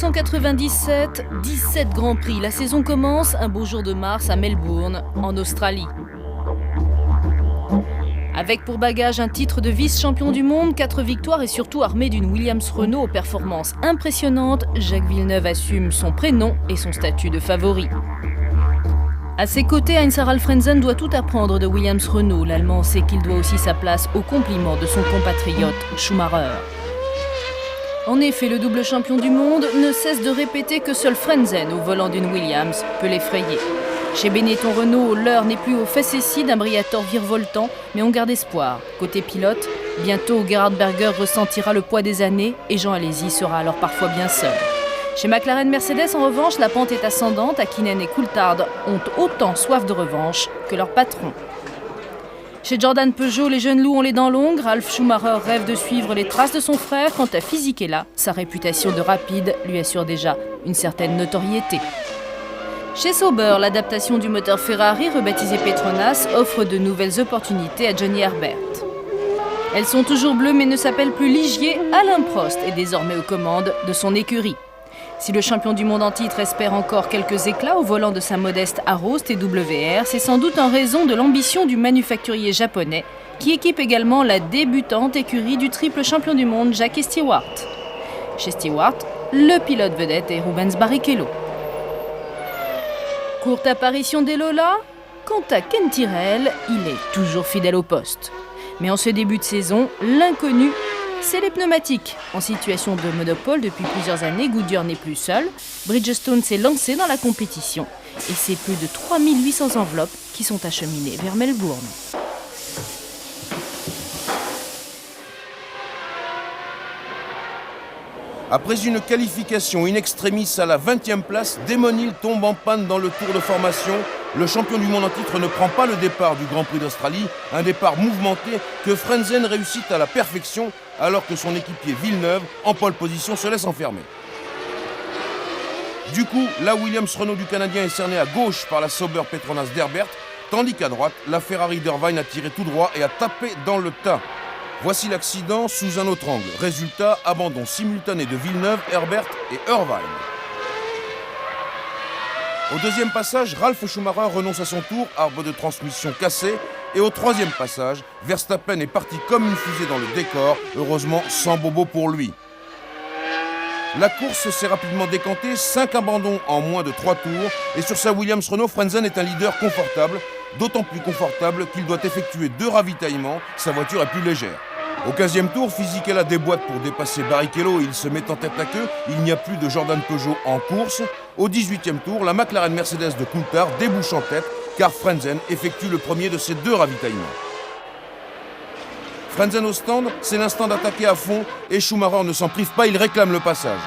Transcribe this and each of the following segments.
1997, 17 Grands Prix. La saison commence un beau jour de mars à Melbourne, en Australie. Avec pour bagage un titre de vice-champion du monde, 4 victoires et surtout armé d'une Williams-Renault aux performances impressionnantes, Jacques Villeneuve assume son prénom et son statut de favori. À ses côtés, Heinz-Harald Frentzen doit tout apprendre de Williams-Renault. L'Allemand sait qu'il doit aussi sa place au compliment de son compatriote Schumacher. En effet, le double champion du monde ne cesse de répéter que seul Frentzen, au volant d'une Williams, peut l'effrayer. Chez Benetton Renault, l'heure n'est plus au facétie d'un Briatore virevoltant, mais on garde espoir. Côté pilote, bientôt Gerhard Berger ressentira le poids des années et Jean Alesi sera alors parfois bien seul. Chez McLaren Mercedes, en revanche, la pente est ascendante. Hakkinen et Coulthard ont autant soif de revanche que leur patron. Chez Jordan Peugeot, les jeunes loups ont les dents longues. Ralf Schumacher rêve de suivre les traces de son frère. Quant à Fisichella, sa réputation de rapide lui assure déjà une certaine notoriété. Chez Sauber, l'adaptation du moteur Ferrari, rebaptisé Petronas, offre de nouvelles opportunités à Johnny Herbert. Elles sont toujours bleues mais ne s'appellent plus Ligier. Alain Prost est désormais aux commandes de son écurie. Si le champion du monde en titre espère encore quelques éclats au volant de sa modeste Arrows TWR, c'est sans doute en raison de l'ambition du manufacturier japonais qui équipe également la débutante écurie du triple champion du monde Jackie Stewart. Chez Stewart, le pilote vedette est Rubens Barrichello. Courte apparition des Lola. Quant à Ken Tyrrell, il est toujours fidèle au poste. Mais en ce début de saison, l'inconnu, c'est les pneumatiques. En situation de monopole depuis plusieurs années, Goodyear n'est plus seul. Bridgestone s'est lancé dans la compétition et c'est plus de 3800 enveloppes qui sont acheminées vers Melbourne. Après une qualification in extremis à la 20e place, Damon Hill tombe en panne dans le tour de formation. Le champion du monde en titre ne prend pas le départ du Grand Prix d'Australie, un départ mouvementé que Frentzen réussit à la perfection alors que son équipier Villeneuve, en pole position, se laisse enfermer. Du coup, la Williams-Renault du Canadien est cernée à gauche par la Sauber Petronas d'Herbert, tandis qu'à droite, la Ferrari d'Irvine a tiré tout droit et a tapé dans le tas. Voici l'accident sous un autre angle. Résultat, abandon simultané de Villeneuve, Herbert et Irvine. Au deuxième passage, Ralf Schumacher renonce à son tour, arbre de transmission cassé. Et au troisième passage, Verstappen est parti comme une fusée dans le décor, heureusement sans bobo pour lui. La course s'est rapidement décantée, 5 abandons en moins de 3 tours. Et sur sa Williams-Renault, Frentzen est un leader confortable, d'autant plus confortable qu'il doit effectuer 2 ravitaillements, sa voiture est plus légère. Au 15e tour, Fisichella déboîte pour dépasser Barrichello et il se met en tête à queue. Il n'y a plus de Jordan Peugeot en course. Au 18e tour, la McLaren Mercedes de Coulthard débouche en tête car Frentzen effectue le premier de ses 2 ravitaillements. Frentzen au stand, c'est l'instant d'attaquer à fond et Schumacher ne s'en prive pas, il réclame le passage.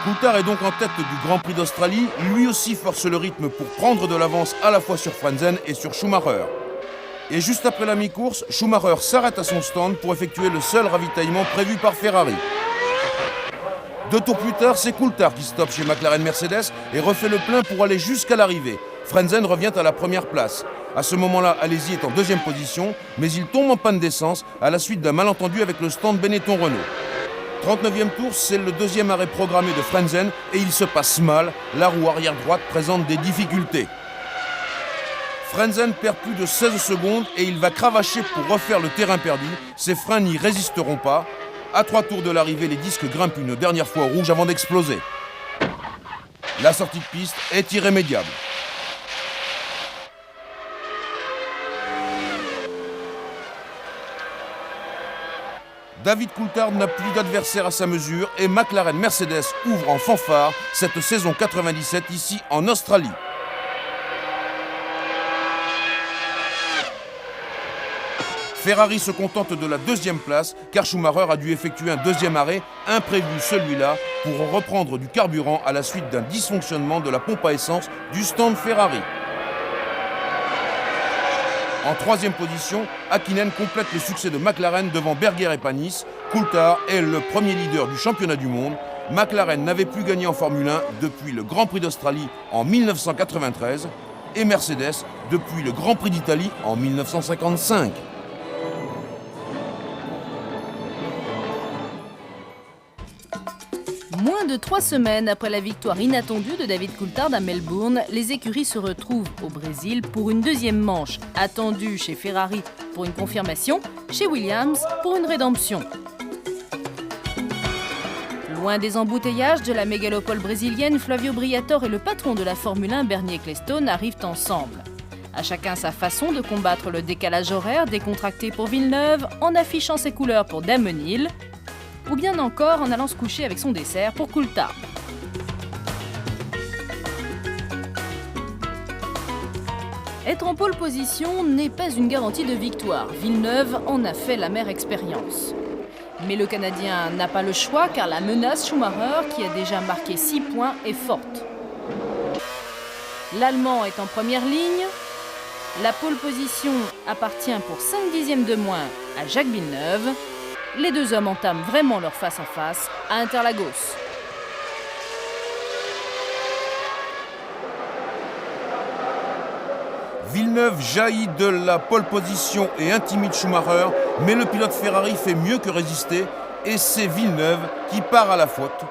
Coulthard est donc en tête du Grand Prix d'Australie. Lui aussi force le rythme pour prendre de l'avance à la fois sur Frentzen et sur Schumacher. Et juste après la mi-course, Schumacher s'arrête à son stand pour effectuer le seul ravitaillement prévu par Ferrari. 2 tours plus tard, c'est Coulthard qui stoppe chez McLaren Mercedes et refait le plein pour aller jusqu'à l'arrivée. Frentzen revient à la première place. À ce moment-là, Alesi est en 2e position, mais il tombe en panne d'essence à la suite d'un malentendu avec le stand Benetton Renault. 39e tour, c'est le 2e arrêt programmé de Frentzen et il se passe mal. La roue arrière droite présente des difficultés. Frentzen perd plus de 16 secondes et il va cravacher pour refaire le terrain perdu. Ses freins n'y résisteront pas. À 3 tours de l'arrivée, les disques grimpent une dernière fois au rouge avant d'exploser. La sortie de piste est irrémédiable. David Coulthard n'a plus d'adversaire à sa mesure et McLaren Mercedes ouvre en fanfare cette saison 97 ici en Australie. Ferrari se contente de la 2e place car Schumacher a dû effectuer un 2e arrêt, imprévu celui-là, pour reprendre du carburant à la suite d'un dysfonctionnement de la pompe à essence du stand Ferrari. En 3e position, Hakkinen complète le succès de McLaren devant Berger et Panis. Coulthard est le premier leader du championnat du monde. McLaren n'avait plus gagné en Formule 1 depuis le Grand Prix d'Australie en 1993 et Mercedes depuis le Grand Prix d'Italie en 1955. Moins de 3 semaines après la victoire inattendue de David Coulthard à Melbourne, les écuries se retrouvent au Brésil pour une deuxième manche, attendue chez Ferrari pour une confirmation, chez Williams pour une rédemption. Loin des embouteillages de la mégalopole brésilienne, Flavio Briatore et le patron de la Formule 1, Bernie Ecclestone, arrivent ensemble. À chacun sa façon de combattre le décalage horaire décontracté pour Villeneuve en affichant ses couleurs pour Damon Hill, ou bien encore en allant se coucher avec son dessert pour Coulthard. Être en pole position n'est pas une garantie de victoire. Villeneuve en a fait l'amère expérience. Mais le Canadien n'a pas le choix car la menace Schumacher, qui a déjà marqué 6 points, est forte. L'Allemand est en première ligne. La pole position appartient pour 5 dixièmes de moins à Jacques Villeneuve. Les deux hommes entament vraiment leur face-à-face à Interlagos. Villeneuve jaillit de la pole position et intimide Schumacher, mais le pilote Ferrari fait mieux que résister et c'est Villeneuve qui part à la faute.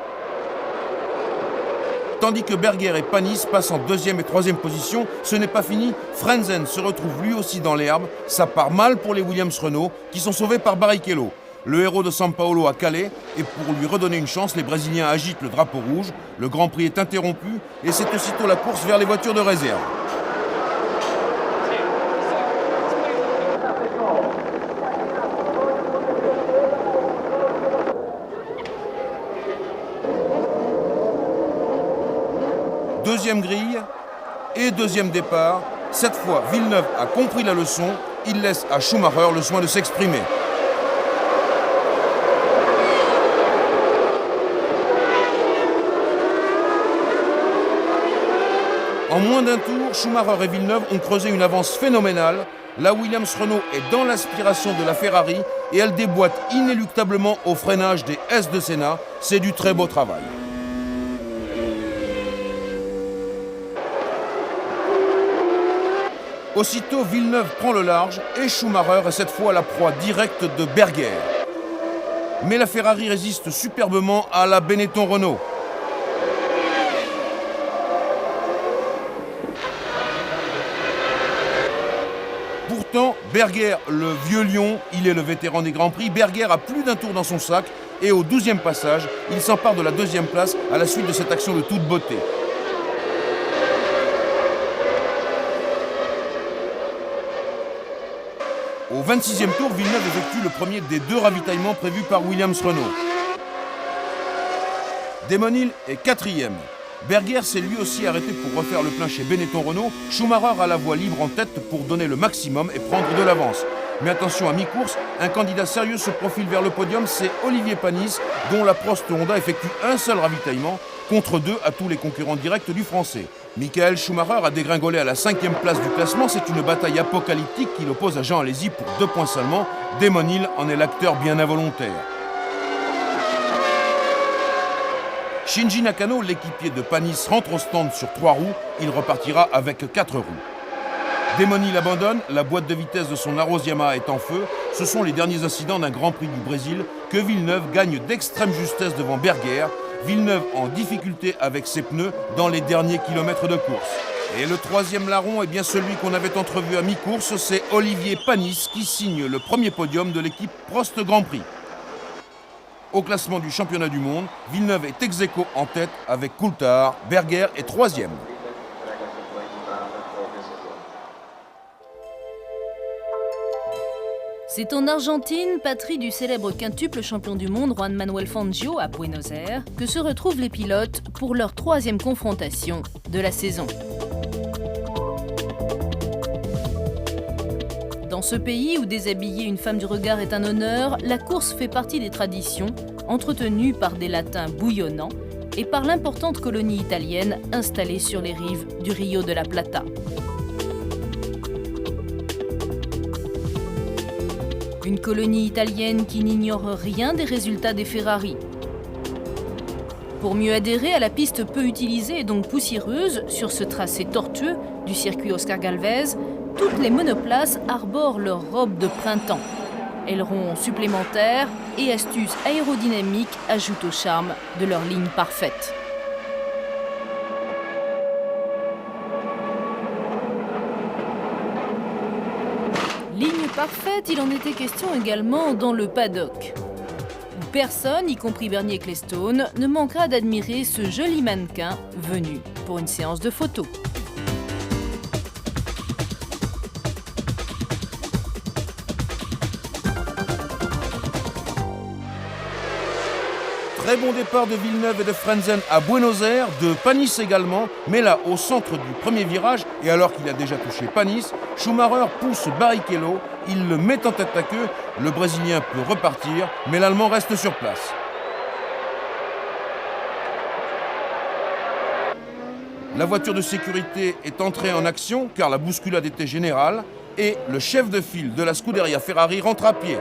Tandis que Berger et Panis passent en deuxième et troisième position, ce n'est pas fini. Frentzen se retrouve lui aussi dans l'herbe. Ça part mal pour les Williams-Renault qui sont sauvés par Barrichello. Le héros de São Paulo a calé et pour lui redonner une chance, les Brésiliens agitent le drapeau rouge. Le Grand Prix est interrompu et c'est aussitôt la course vers les voitures de réserve. Deuxième grille et deuxième départ. Cette fois, Villeneuve a compris la leçon. Il laisse à Schumacher le soin de s'exprimer. En moins d'un tour, Schumacher et Villeneuve ont creusé une avance phénoménale. La Williams-Renault est dans l'aspiration de la Ferrari et elle déboîte inéluctablement au freinage des S de Senna. C'est du très beau travail. Aussitôt, Villeneuve prend le large et Schumacher est cette fois la proie directe de Berger. Mais la Ferrari résiste superbement à la Benetton-Renault. Pourtant, Berger, le vieux lion, il est le vétéran des Grands Prix. Berger a plus d'un tour dans son sac et au 12e passage, il s'empare de la deuxième place à la suite de cette action de toute beauté. Au 26e tour, Villeneuve effectue le premier des 2 ravitaillements prévus par Williams-Renault. Damon Hill est 4e. Berger s'est lui aussi arrêté pour refaire le plein chez Benetton-Renault. Schumacher a la voie libre en tête pour donner le maximum et prendre de l'avance. Mais attention, à mi-course, un candidat sérieux se profile vers le podium, c'est Olivier Panis, dont la Prost Honda effectue un seul ravitaillement, contre 2 à tous les concurrents directs du Français. Michael Schumacher a dégringolé à la 5e place du classement. C'est une bataille apocalyptique qui l'oppose à Jean Alesi pour 2 points seulement. Damon Hill en est l'acteur bien involontaire. Shinji Nakano, l'équipier de Panis, rentre au stand sur 3 roues. Il repartira avec 4 roues. Damon Hill abandonne, la boîte de vitesse de son Arrows Yamaha est en feu. Ce sont les derniers incidents d'un Grand Prix du Brésil que Villeneuve gagne d'extrême justesse devant Berger. Villeneuve en difficulté avec ses pneus dans les derniers kilomètres de course. Et le 3e larron est bien celui qu'on avait entrevu à mi-course, c'est Olivier Panis qui signe le premier podium de l'équipe Prost Grand Prix. Au classement du championnat du monde, Villeneuve est ex-aequo en tête avec Coulthard. Berger est 3e. C'est en Argentine, patrie du célèbre quintuple champion du monde Juan Manuel Fangio à Buenos Aires, que se retrouvent les pilotes pour leur 3e confrontation de la saison. Dans ce pays où déshabiller une femme du regard est un honneur, la course fait partie des traditions entretenues par des latins bouillonnants et par l'importante colonie italienne installée sur les rives du Rio de la Plata. Une colonie italienne qui n'ignore rien des résultats des Ferrari. Pour mieux adhérer à la piste peu utilisée et donc poussiéreuse sur ce tracé tortueux du circuit Oscar Gálvez, toutes les monoplaces arborent leur robe de printemps. Ailerons supplémentaires et astuces aérodynamiques ajoutent au charme de leur ligne parfaite. Ligne parfaite, il en était question également dans le paddock. Personne, y compris Bernie Ecclestone, ne manquera d'admirer ce joli mannequin venu pour une séance de photos. Très bon départ de Villeneuve et de Frentzen à Buenos Aires, de Panis également, mais là, au centre du premier virage, et alors qu'il a déjà touché Panis, Schumacher pousse Barrichello, il le met en tête à queue, le Brésilien peut repartir, mais l'Allemand reste sur place. La voiture de sécurité est entrée en action car la bousculade était générale, et le chef de file de la Scuderia Ferrari rentre à pied.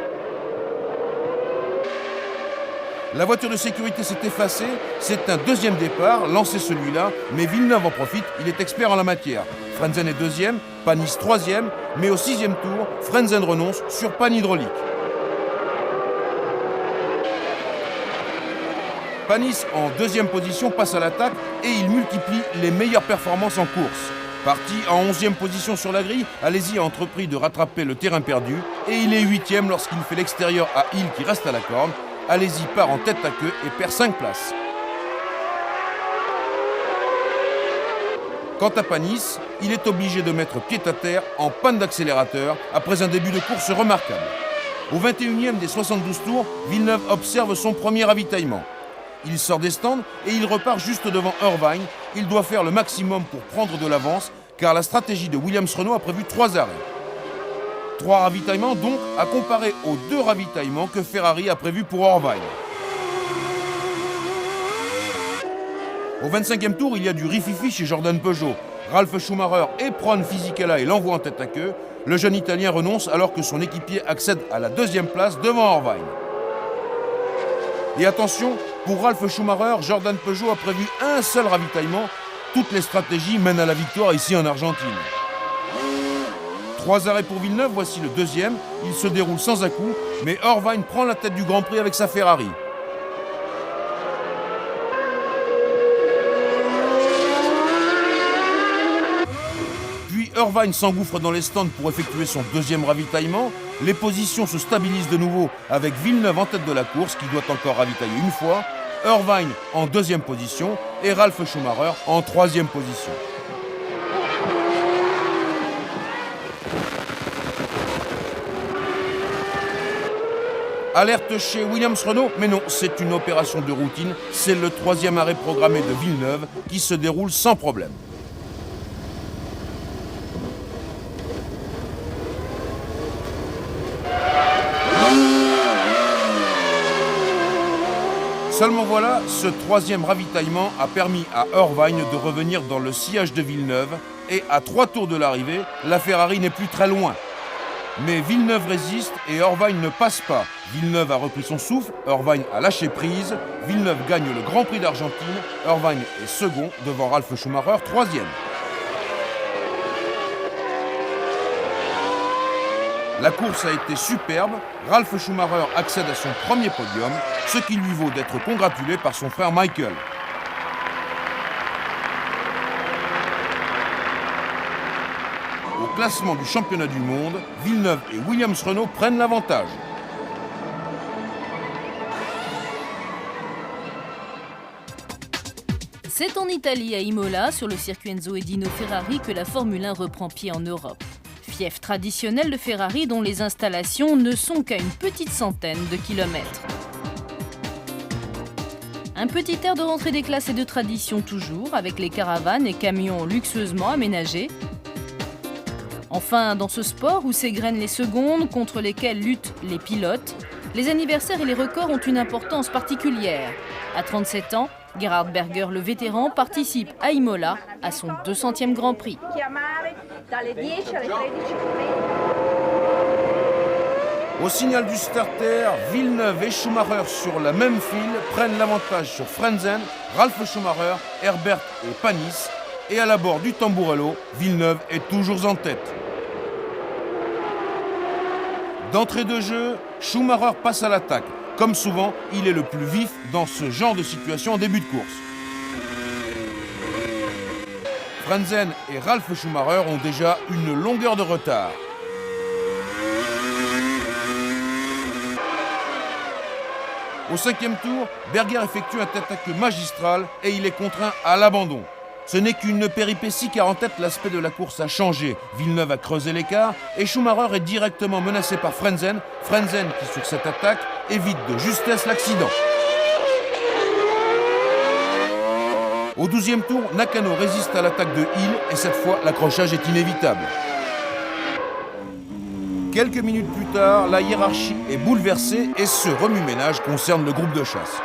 La voiture de sécurité s'est effacée, c'est un deuxième départ, lancé celui-là, mais Villeneuve en profite, il est expert en la matière. Frentzen est deuxième, Panis troisième, mais au sixième tour, Frentzen renonce sur panne hydraulique. Panis, en deuxième position, passe à l'attaque et il multiplie les meilleures performances en course. Parti en 11e position sur la grille, Alesi a entrepris de rattraper le terrain perdu et il est 8e lorsqu'il fait l'extérieur à Hill qui reste à la corde. Alesi part en tête à queue et perd 5 places. Quant à Panis, il est obligé de mettre pied à terre en panne d'accélérateur après un début de course remarquable. Au 21e des 72 tours, Villeneuve observe son premier ravitaillement. Il sort des stands et il repart juste devant Irvine. Il doit faire le maximum pour prendre de l'avance car la stratégie de Williams-Renault a prévu 3 arrêts. 3 ravitaillements donc à comparer aux 2 ravitaillements que Ferrari a prévus pour Irvine. Au 25e tour, il y a du rififi chez Jordan Peugeot. Ralf Schumacher éperonne Fisichella et l'envoie en tête à queue. Le jeune Italien renonce alors que son équipier accède à la 2e place devant Irvine. Et attention, pour Ralf Schumacher, Jordan Peugeot a prévu un seul ravitaillement. Toutes les stratégies mènent à la victoire ici en Argentine. 3 arrêts pour Villeneuve, voici le deuxième. Il se déroule sans à-coups, mais Irvine prend la tête du Grand Prix avec sa Ferrari. Puis Irvine s'engouffre dans les stands pour effectuer son deuxième ravitaillement. Les positions se stabilisent de nouveau avec Villeneuve en tête de la course qui doit encore ravitailler une fois. Irvine en 2e position et Ralf Schumacher en 3e position. Alerte chez Williams-Renault, mais non, c'est une opération de routine. C'est le 3e arrêt programmé de Villeneuve qui se déroule sans problème. Seulement voilà, ce 3e ravitaillement a permis à Irvine de revenir dans le sillage de Villeneuve et à 3 tours de l'arrivée, la Ferrari n'est plus très loin. Mais Villeneuve résiste et Irvine ne passe pas. Villeneuve a repris son souffle, Irvine a lâché prise. Villeneuve gagne le Grand Prix d'Argentine. Irvine est second devant Ralf Schumacher, 3e. La course a été superbe. Ralf Schumacher accède à son premier podium, ce qui lui vaut d'être congratulé par son frère Michael. Au classement du championnat du monde, Villeneuve et Williams-Renault prennent l'avantage. C'est en Italie, à Imola, sur le circuit Enzo Edino Ferrari, que la Formule 1 reprend pied en Europe. Fief traditionnel de Ferrari dont les installations ne sont qu'à une petite centaine de kilomètres. Un petit air de rentrée des classes et de tradition toujours, avec les caravanes et camions luxueusement aménagés. Enfin, dans ce sport où s'égrènent les secondes contre lesquelles luttent les pilotes, les anniversaires et les records ont une importance particulière. À 37 ans, Gerhard Berger, le vétéran, participe à Imola à son 200e Grand Prix. Au signal du starter, Villeneuve et Schumacher sur la même file prennent l'avantage sur Frentzen, Ralf Schumacher, Herbert et Panis. Et à la bord du Tamburello, Villeneuve est toujours en tête. D'entrée de jeu, Schumacher passe à l'attaque. Comme souvent, il est le plus vif dans ce genre de situation en début de course. Frentzen et Ralf Schumacher ont déjà une longueur de retard. Au 5e tour, Berger effectue un tête-à-queue magistral et il est contraint à l'abandon. Ce n'est qu'une péripétie car en tête, l'aspect de la course a changé. Villeneuve a creusé l'écart et Schumacher est directement menacé par Frentzen. Frentzen qui, sur cette attaque, évite de justesse l'accident. Au 12e tour, Nakano résiste à l'attaque de Hill et cette fois, l'accrochage est inévitable. Quelques minutes plus tard, la hiérarchie est bouleversée et ce remue-ménage concerne le groupe de chasse.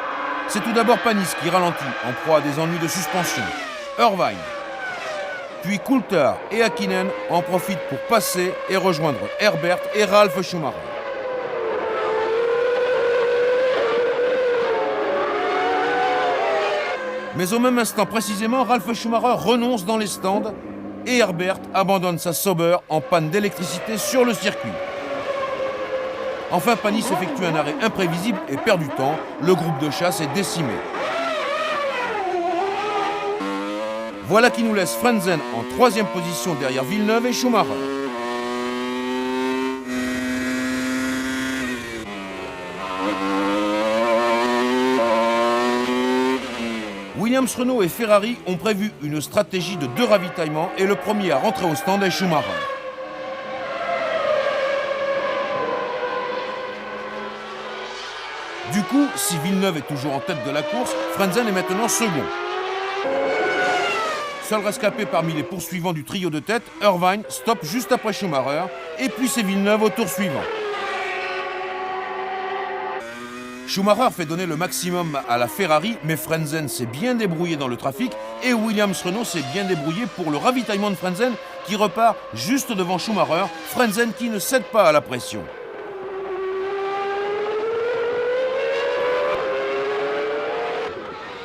C'est tout d'abord Panis qui ralentit, en proie à des ennuis de suspension. Irvine, puis Coulthard et Häkkinen en profitent pour passer et rejoindre Herbert et Ralf Schumacher. Mais au même instant précisément, Ralf Schumacher renonce dans les stands et Herbert abandonne sa Sauber en panne d'électricité sur le circuit. Enfin, Panis effectue un arrêt imprévisible et perd du temps. Le groupe de chasse est décimé. Voilà qui nous laisse Frentzen en 3e position derrière Villeneuve et Schumacher. Williams-Renault et Ferrari ont prévu une stratégie de 2 ravitaillements et le premier à rentrer au stand est Schumacher. Du coup, si Villeneuve est toujours en tête de la course, Frentzen est maintenant second. Seul rescapé parmi les poursuivants du trio de tête, Irvine stoppe juste après Schumacher et puis c'est Villeneuve au tour suivant. Schumacher fait donner le maximum à la Ferrari, mais Frentzen s'est bien débrouillé dans le trafic et Williams-Renault s'est bien débrouillé pour le ravitaillement de Frentzen qui repart juste devant Schumacher, Frentzen qui ne cède pas à la pression.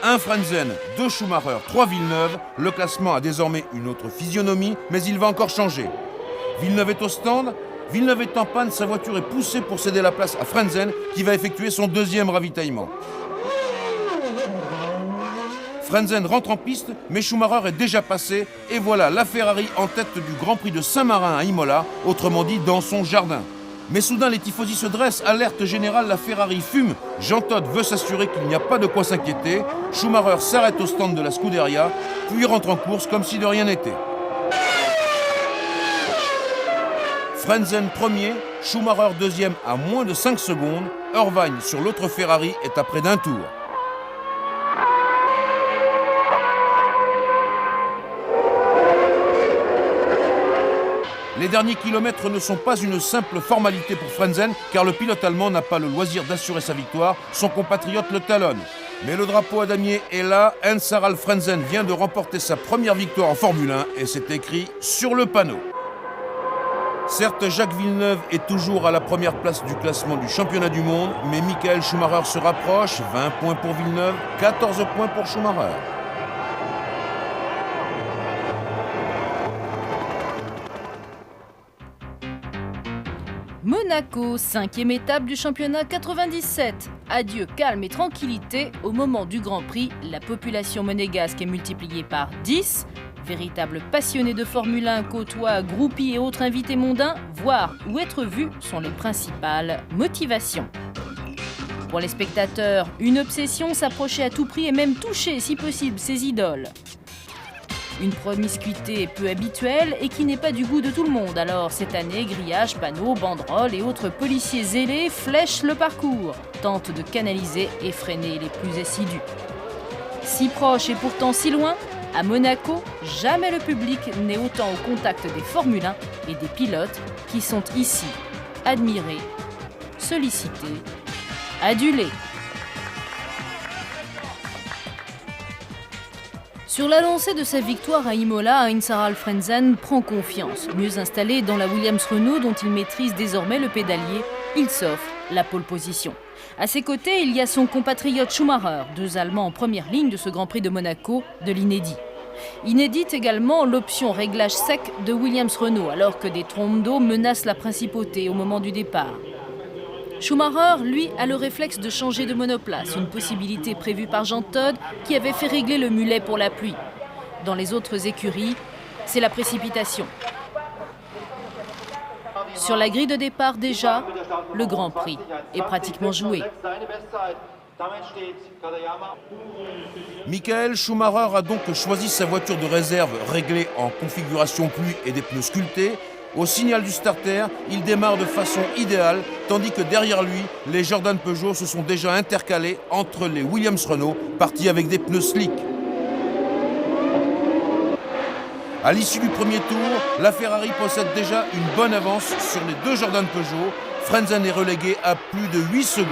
Un Frentzen, 2 Schumacher, 3 Villeneuve, le classement a désormais une autre physionomie, mais il va encore changer. Villeneuve est au stand. Villeneuve est en panne, sa voiture est poussée pour céder la place à Frentzen qui va effectuer son 2e ravitaillement. Frentzen rentre en piste, mais Schumacher est déjà passé et voilà la Ferrari en tête du Grand Prix de Saint-Marin à Imola, autrement dit dans son jardin. Mais soudain les tifosi se dressent, alerte générale, la Ferrari fume. Jean Todt veut s'assurer qu'il n'y a pas de quoi s'inquiéter. Schumacher s'arrête au stand de la Scuderia, puis rentre en course comme si de rien n'était. Frentzen premier, Schumacher deuxième à moins de 5 secondes. Irvine sur l'autre Ferrari est à près d'un tour. Les derniers kilomètres ne sont pas une simple formalité pour Frentzen car le pilote allemand n'a pas le loisir d'assurer sa victoire, son compatriote le talonne. Mais le drapeau à damier est là, Heinz-Harald Frentzen vient de remporter sa première victoire en Formule 1 et c'est écrit sur le panneau. Certes, Jacques Villeneuve est toujours à la première place du classement du championnat du monde, mais Michael Schumacher se rapproche, 20 points pour Villeneuve, 14 points pour Schumacher. Monaco, 5e étape du championnat 97. Adieu calme et tranquillité. Au moment du Grand Prix, la population monégasque est multipliée par 10. Véritables passionnés de Formule 1 côtoient groupies et autres invités mondains. Voir ou être vus sont les principales motivations. Pour les spectateurs, une obsession, s'approcher à tout prix et même toucher, si possible, ses idoles. Une promiscuité peu habituelle et qui n'est pas du goût de tout le monde. Alors cette année, grillages, panneaux, banderoles et autres policiers zélés flèchent le parcours, tentent de canaliser et freiner les plus assidus. Si proche et pourtant si loin, à Monaco, jamais le public n'est autant au contact des Formule 1 et des pilotes qui sont ici admirés, sollicités, adulés. Sur la lancée de sa victoire à Imola, Heinz-Harald Frentzen prend confiance. Mieux installé dans la Williams-Renault dont il maîtrise désormais le pédalier, il s'offre la pole position. À ses côtés, il y a son compatriote Schumacher, 2 Allemands en première ligne de ce Grand Prix de Monaco, de l'inédit. Inédite également l'option réglage sec de Williams-Renault, alors que des trompes d'eau menacent la principauté au moment du départ. Schumacher, lui, a le réflexe de changer de monoplace, une possibilité prévue par Jean Todt qui avait fait régler le mulet pour la pluie. Dans les autres écuries, c'est la précipitation. Sur la grille de départ déjà, le Grand Prix est pratiquement joué. Michael Schumacher a donc choisi sa voiture de réserve réglée en configuration pluie et des pneus sculptés. Au signal du starter, il démarre de façon idéale, tandis que derrière lui, les Jordan Peugeot se sont déjà intercalés entre les Williams-Renault, partis avec des pneus slick. À l'issue du premier tour, la Ferrari possède déjà une bonne avance sur les deux Jordan Peugeot. Frentzen est relégué à plus de 8 secondes.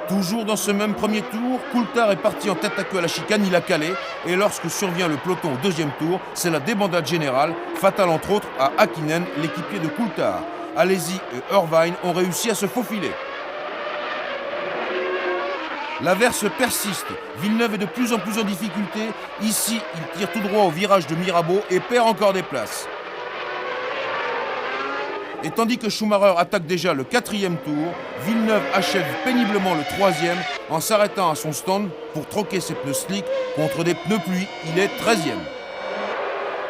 Toujours dans ce même premier tour, Coulthard est parti en tête à queue à la chicane, il a calé. Et lorsque survient le peloton au deuxième tour, c'est la débandade générale, fatale entre autres à Häkkinen, l'équipier de Coulthard. Alesi et Irvine ont réussi à se faufiler. L'averse persiste. Villeneuve est de plus en plus en difficulté. Ici, il tire tout droit au virage de Mirabeau et perd encore des places. Et tandis que Schumacher attaque déjà le quatrième tour, Villeneuve achève péniblement le troisième en s'arrêtant à son stand pour troquer ses pneus slick contre des pneus pluie. Il est 13e.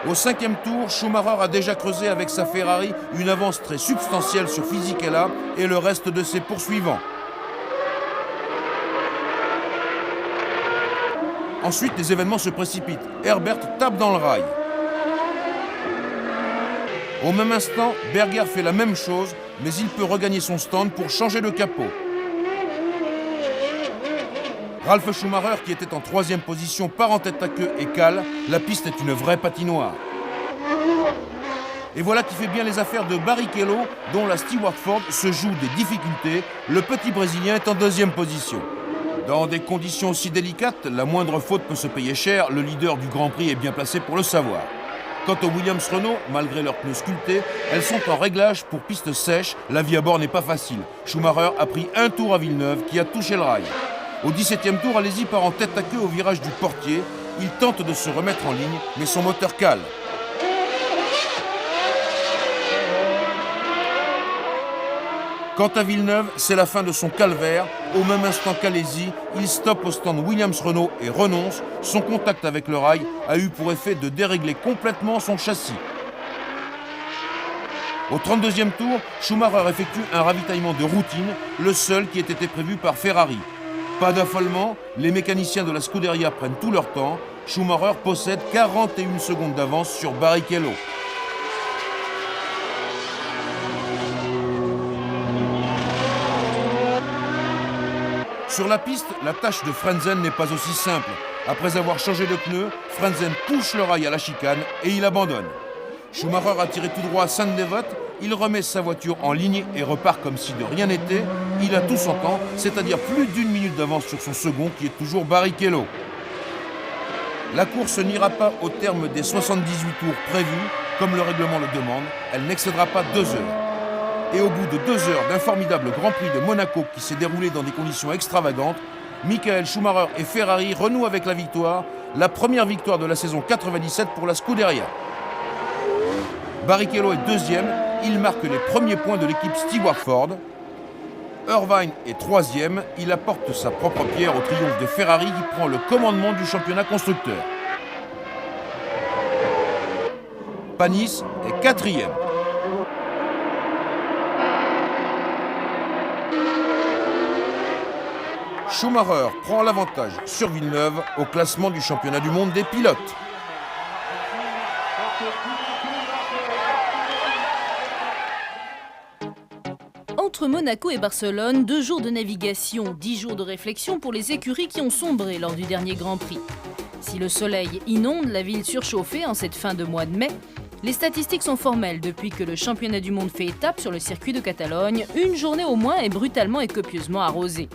Au cinquième tour, Schumacher a déjà creusé avec sa Ferrari une avance très substantielle sur Fisichella et le reste de ses poursuivants. Ensuite, les événements se précipitent. Herbert tape dans le rail. Au même instant, Berger fait la même chose, mais il peut regagner son stand pour changer de capot. Ralf Schumacher, qui était en troisième position, part en tête à queue et cale. La piste est une vraie patinoire. Et voilà qui fait bien les affaires de Barrichello, dont la Stewart Ford se joue des difficultés. Le petit Brésilien est en deuxième position. Dans des conditions aussi délicates, la moindre faute peut se payer cher. Le leader du Grand Prix est bien placé pour le savoir. Quant aux Williams-Renault, malgré leurs pneus sculptés, elles sont en réglage pour piste sèche. La vie à bord n'est pas facile. Schumacher a pris un tour à Villeneuve qui a touché le rail. Au 17e tour, Alesi part en tête à queue au virage du portier. Il tente de se remettre en ligne, mais son moteur cale. Quant à Villeneuve, c'est la fin de son calvaire. Au même instant qu'Alesi, il stoppe au stand Williams-Renault et renonce. Son contact avec le rail a eu pour effet de dérégler complètement son châssis. Au 32e tour, Schumacher effectue un ravitaillement de routine, le seul qui ait été prévu par Ferrari. Pas d'affolement, les mécaniciens de la Scuderia prennent tout leur temps. Schumacher possède 41 secondes d'avance sur Barrichello. Sur la piste, la tâche de Frentzen n'est pas aussi simple. Après avoir changé de pneu, Frentzen touche le rail à la chicane et il abandonne. Schumacher a tiré tout droit à Sainte-Dévote, il remet sa voiture en ligne et repart comme si de rien n'était. Il a tout son temps, c'est-à-dire plus d'1 minute d'avance sur son second qui est toujours Barrichello. La course n'ira pas au terme des 78 tours prévus, comme le règlement le demande, elle n'excédera pas 2 heures. Et au bout de 2 heures d'un formidable Grand Prix de Monaco qui s'est déroulé dans des conditions extravagantes, Michael Schumacher et Ferrari renouent avec la victoire, la première victoire de la saison 97 pour la Scuderia. Barrichello est deuxième, il marque les premiers points de l'équipe Stewart Ford. Irvine est troisième, il apporte sa propre pierre au triomphe de Ferrari qui prend le commandement du championnat constructeur. Panis est quatrième. Schumacher prend l'avantage sur Villeneuve au classement du championnat du monde des pilotes. Entre Monaco et Barcelone, 2 jours de navigation, 10 jours de réflexion pour les écuries qui ont sombré lors du dernier Grand Prix. Si le soleil inonde la ville surchauffée en cette fin de mois de mai, les statistiques sont formelles depuis que le championnat du monde fait étape sur le circuit de Catalogne. Une journée au moins est brutalement et copieusement arrosée.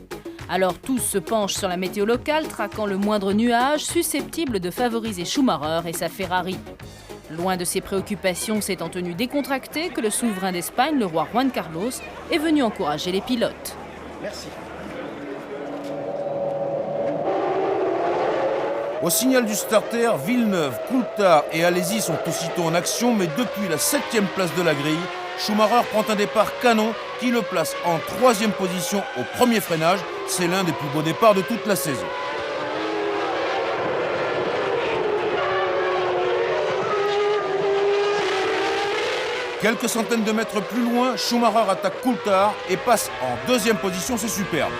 Alors tous se penchent sur la météo locale, traquant le moindre nuage susceptible de favoriser Schumacher et sa Ferrari. Loin de ses préoccupations, c'est en tenue décontractée que le souverain d'Espagne, le roi Juan Carlos, est venu encourager les pilotes. Merci. Au signal du starter, Villeneuve, Coulthard et Alesi sont aussitôt en action, mais depuis la 7e place de la grille, Schumacher prend un départ canon qui le place en 3e position au premier freinage. C'est l'un des plus beaux départs de toute la saison. Quelques centaines de mètres plus loin, Schumacher attaque Coulthard et passe en 2e position, c'est superbe.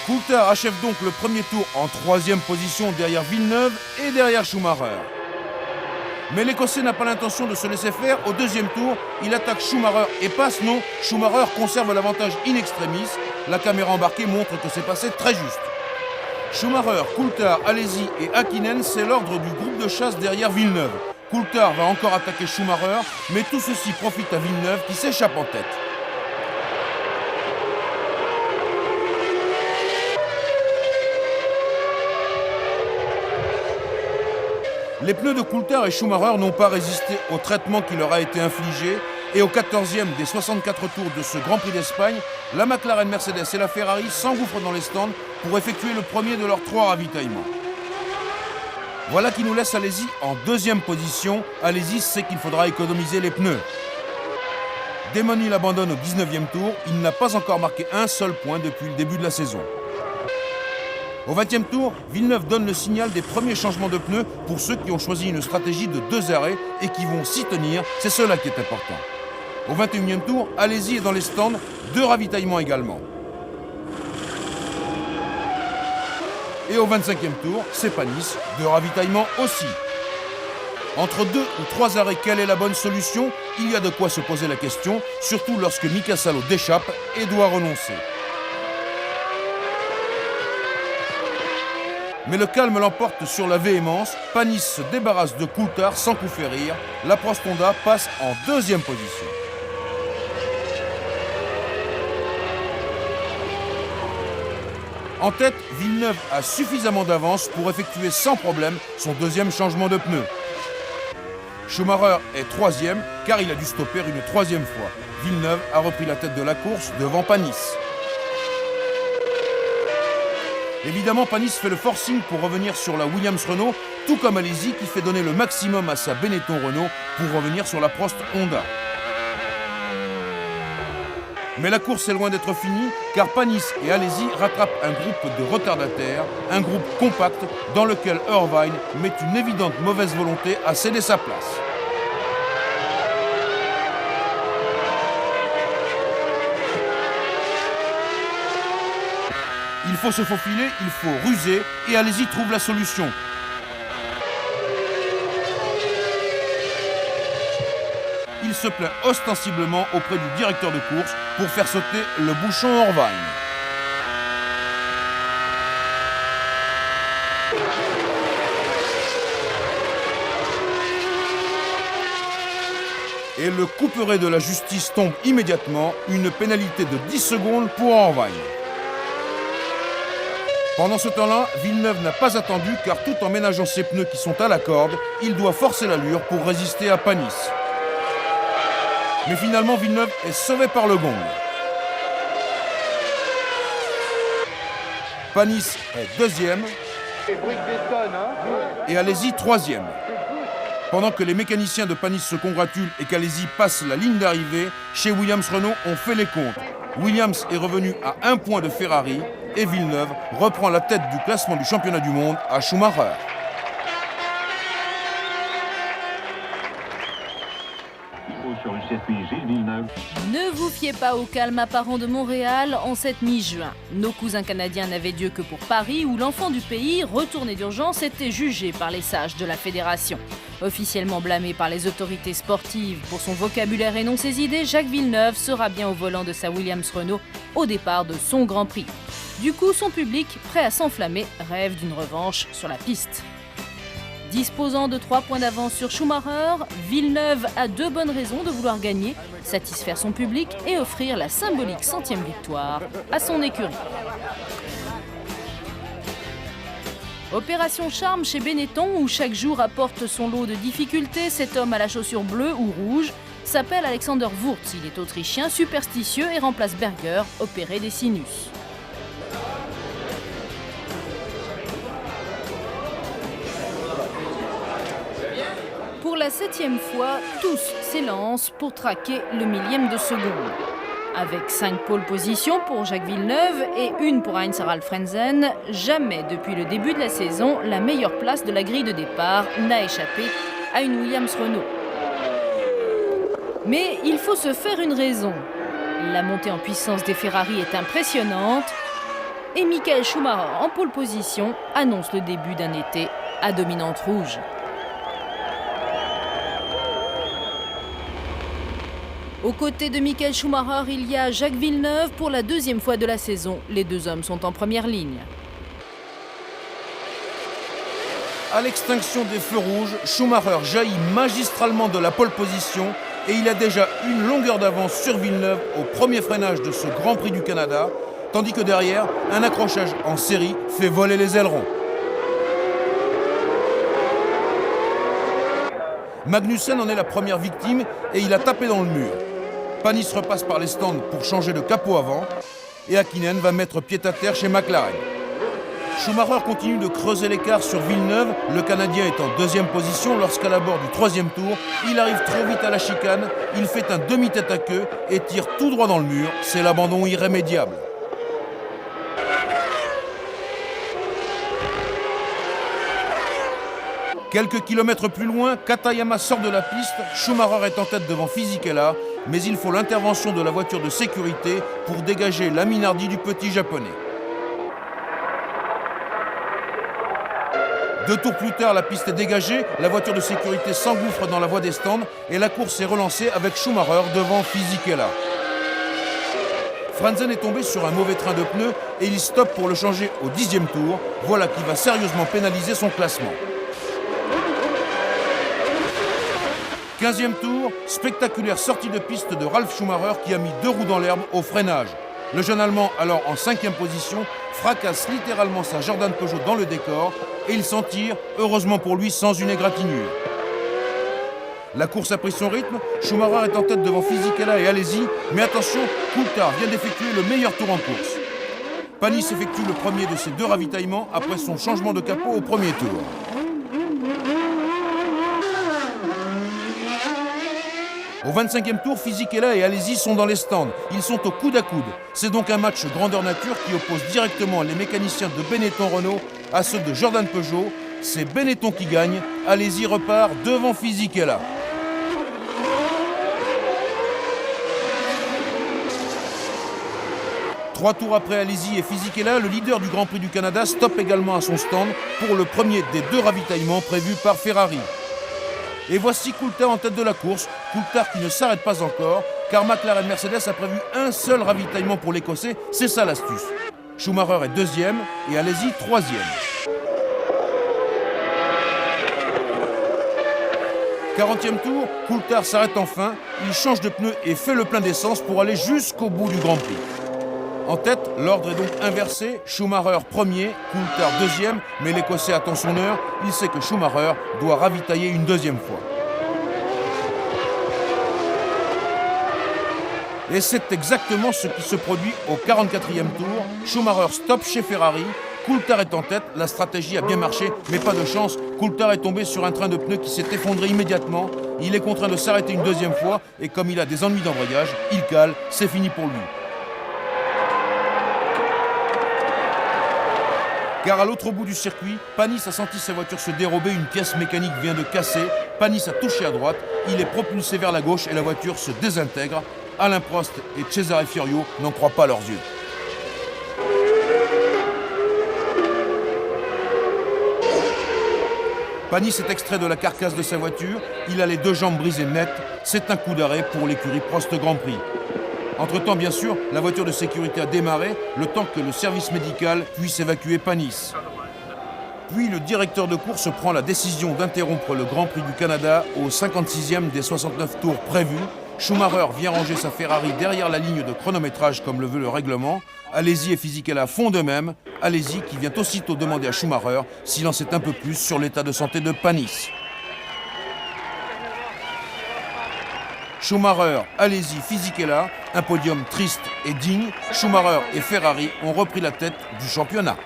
Coulthard achève donc le premier tour en 3e position derrière Villeneuve et derrière Schumacher. Mais l'Écossais n'a pas l'intention de se laisser faire. Au 2e tour, il attaque Schumacher et passe. Non, Schumacher conserve l'avantage in extremis. La caméra embarquée montre que c'est passé très juste. Schumacher, Coulthard, Alesi et Häkkinen, c'est l'ordre du groupe de chasse derrière Villeneuve. Coulthard va encore attaquer Schumacher, mais tout ceci profite à Villeneuve qui s'échappe en tête. Les pneus de Coulthard et Schumacher n'ont pas résisté au traitement qui leur a été infligé et au 14e des 64 tours de ce Grand Prix d'Espagne, la McLaren, Mercedes et la Ferrari s'engouffrent dans les stands pour effectuer le premier de leurs 3 ravitaillements. Voilà qui nous laisse Alesi en 2e position. Alesi sait qu'il faudra économiser les pneus. Damon Hill abandonne au 19e tour. Il n'a pas encore marqué un seul point depuis le début de la saison. Au 20e tour, Villeneuve donne le signal des premiers changements de pneus pour ceux qui ont choisi une stratégie de 2 arrêts et qui vont s'y tenir. C'est cela qui est important. Au 21e tour, Alesi est dans les stands, 2 ravitaillements également. Et au 25e tour, c'est Panis, 2 ravitaillements aussi. Entre 2 ou 3 arrêts, quelle est la bonne solution? Il y a de quoi se poser la question, surtout lorsque Mika Salo déchappe et doit renoncer. Mais le calme l'emporte sur la véhémence. Panis se débarrasse de Coulthard sans coup férir. La Prost Honda passe en 2e position. En tête, Villeneuve a suffisamment d'avance pour effectuer sans problème son 2e changement de pneu. Schumacher est 3e car il a dû stopper une 3e fois. Villeneuve a repris la tête de la course devant Panis. Évidemment, Panis fait le forcing pour revenir sur la Williams-Renault, tout comme Alesi qui fait donner le maximum à sa Benetton-Renault pour revenir sur la Prost Honda. Mais la course est loin d'être finie, car Panis et Alesi rattrapent un groupe de retardataires, un groupe compact dans lequel Irvine met une évidente mauvaise volonté à céder sa place. Il faut se faufiler, il faut ruser, et Alesi trouve la solution. Il se plaint ostensiblement auprès du directeur de course pour faire sauter le bouchon Irvine. Et le couperet de la justice tombe immédiatement, une pénalité de 10 secondes pour Irvine. Pendant ce temps-là, Villeneuve n'a pas attendu car tout en ménageant ses pneus qui sont à la corde, il doit forcer l'allure pour résister à Panis. Mais finalement, Villeneuve est sauvé par le gong. Panis est 2e et Alesi 3e. Pendant que les mécaniciens de Panis se congratulent et qu'Alesi passe la ligne d'arrivée, chez Williams-Renault, on fait les comptes. Williams est revenu à 1 point de Ferrari et Villeneuve reprend la tête du classement du championnat du monde à Schumacher. Sur le circuit Gilles Villeneuve. Ne vous fiez pas au calme apparent de Montréal en cette mi-juin. Nos cousins canadiens n'avaient Dieu que pour Paris où l'enfant du pays, retourné d'urgence, était jugé par les sages de la fédération. Officiellement blâmé par les autorités sportives pour son vocabulaire et non ses idées, Jacques Villeneuve sera bien au volant de sa Williams-Renault au départ de son Grand Prix. Du coup, son public, prêt à s'enflammer, rêve d'une revanche sur la piste. Disposant de 3 points d'avance sur Schumacher, Villeneuve a 2 bonnes raisons de vouloir gagner, satisfaire son public et offrir la symbolique 100e victoire à son écurie. Opération charme chez Benetton, où chaque jour apporte son lot de difficultés. Cet homme à la chaussure bleue ou rouge s'appelle Alexander Wurz. Il est autrichien, superstitieux et remplace Berger, opéré des sinus. Pour la 7e fois, tous s'élancent pour traquer le millième de seconde. Avec 5 pole positions pour Jacques Villeneuve et une pour Heinz-Harald Frentzen, jamais depuis le début de la saison, la meilleure place de la grille de départ n'a échappé à une Williams-Renault. Mais il faut se faire une raison. La montée en puissance des Ferrari est impressionnante et Michael Schumacher en pole position annonce le début d'un été à dominante rouge. Aux côtés de Michael Schumacher, il y a Jacques Villeneuve. Pour la 2e fois de la saison, les deux hommes sont en première ligne. À l'extinction des feux rouges, Schumacher jaillit magistralement de la pole position et il a déjà une longueur d'avance sur Villeneuve au premier freinage de ce Grand Prix du Canada, tandis que derrière, un accrochage en série fait voler les ailerons. Magnussen en est la première victime et il a tapé dans le mur. Panis repasse par les stands pour changer de capot avant et Häkkinen va mettre pied à terre chez McLaren. Schumacher continue de creuser l'écart sur Villeneuve, le Canadien est en 2e position lorsqu'à l'abord du 3e tour, il arrive trop vite à la chicane, il fait un demi-tête à queue et tire tout droit dans le mur, c'est l'abandon irrémédiable. Quelques kilomètres plus loin, Katayama sort de la piste, Schumacher est en tête devant Fisichella, mais il faut l'intervention de la voiture de sécurité pour dégager la Minardi du petit japonais. 2 tours plus tard, la piste est dégagée, la voiture de sécurité s'engouffre dans la voie des stands et la course est relancée avec Schumacher devant Fisichella. Frentzen est tombé sur un mauvais train de pneus et il stoppe pour le changer au 10e tour, voilà qui va sérieusement pénaliser son classement. 15e tour, spectaculaire sortie de piste de Ralf Schumacher qui a mis 2 roues dans l'herbe au freinage. Le jeune Allemand, alors en 5e position, fracasse littéralement sa Jordan Peugeot dans le décor et il s'en tire, heureusement pour lui, sans une égratignure. La course a pris son rythme, Schumacher est en tête devant Fisichella et Alesi, mais attention, Coulthard vient d'effectuer le meilleur tour en course. Panis effectue le premier de ses 2 ravitaillements après son changement de capot au premier tour. Au 25e tour, Fisichella et Alesi sont dans les stands. Ils sont au coude à coude. C'est donc un match grandeur nature qui oppose directement les mécaniciens de Benetton Renault à ceux de Jordan Peugeot. C'est Benetton qui gagne. Alesi repart devant Fisichella. Trois tours après Alesi et Fisichella, le leader du Grand Prix du Canada stoppe également à son stand pour le premier des 2 ravitaillements prévus par Ferrari. Et voici Coulthard en tête de la course, Coulthard qui ne s'arrête pas encore, car McLaren Mercedes a prévu un seul ravitaillement pour l'Écossais, c'est ça l'astuce. Schumacher est 2e et Alesi 3e. 40e tour, Coulthard s'arrête enfin, il change de pneu et fait le plein d'essence pour aller jusqu'au bout du Grand Prix. En tête, l'ordre est donc inversé, Schumacher premier, Coulthard 2e, mais l'Écossais attend son heure, il sait que Schumacher doit ravitailler une 2e fois. Et c'est exactement ce qui se produit au 44e tour, Schumacher stoppe chez Ferrari, Coulthard est en tête, la stratégie a bien marché, mais pas de chance, Coulthard est tombé sur un train de pneus qui s'est effondré immédiatement, il est contraint de s'arrêter une 2e fois, et comme il a des ennuis d'embrayage, il cale, c'est fini pour lui. Car à l'autre bout du circuit, Panis a senti sa voiture se dérober, une pièce mécanique vient de casser, Panis a touché à droite, il est propulsé vers la gauche et la voiture se désintègre. Alain Prost et Cesare Fiorio n'en croient pas leurs yeux. Panis est extrait de la carcasse de sa voiture, il a les 2 jambes brisées nettes, c'est un coup d'arrêt pour l'écurie Prost Grand Prix. Entre-temps, bien sûr, la voiture de sécurité a démarré, le temps que le service médical puisse évacuer Panis. Puis le directeur de course prend la décision d'interrompre le Grand Prix du Canada au 56e des 69 tours prévus. Schumacher vient ranger sa Ferrari derrière la ligne de chronométrage comme le veut le règlement. Alesi et Fisichella font de même. Alesi qui vient aussitôt demander à Schumacher s'il en sait un peu plus sur l'état de santé de Panis. Schumacher, Alesi, Fisichella, un podium triste et digne. Schumacher et Ferrari ont repris la tête du championnat.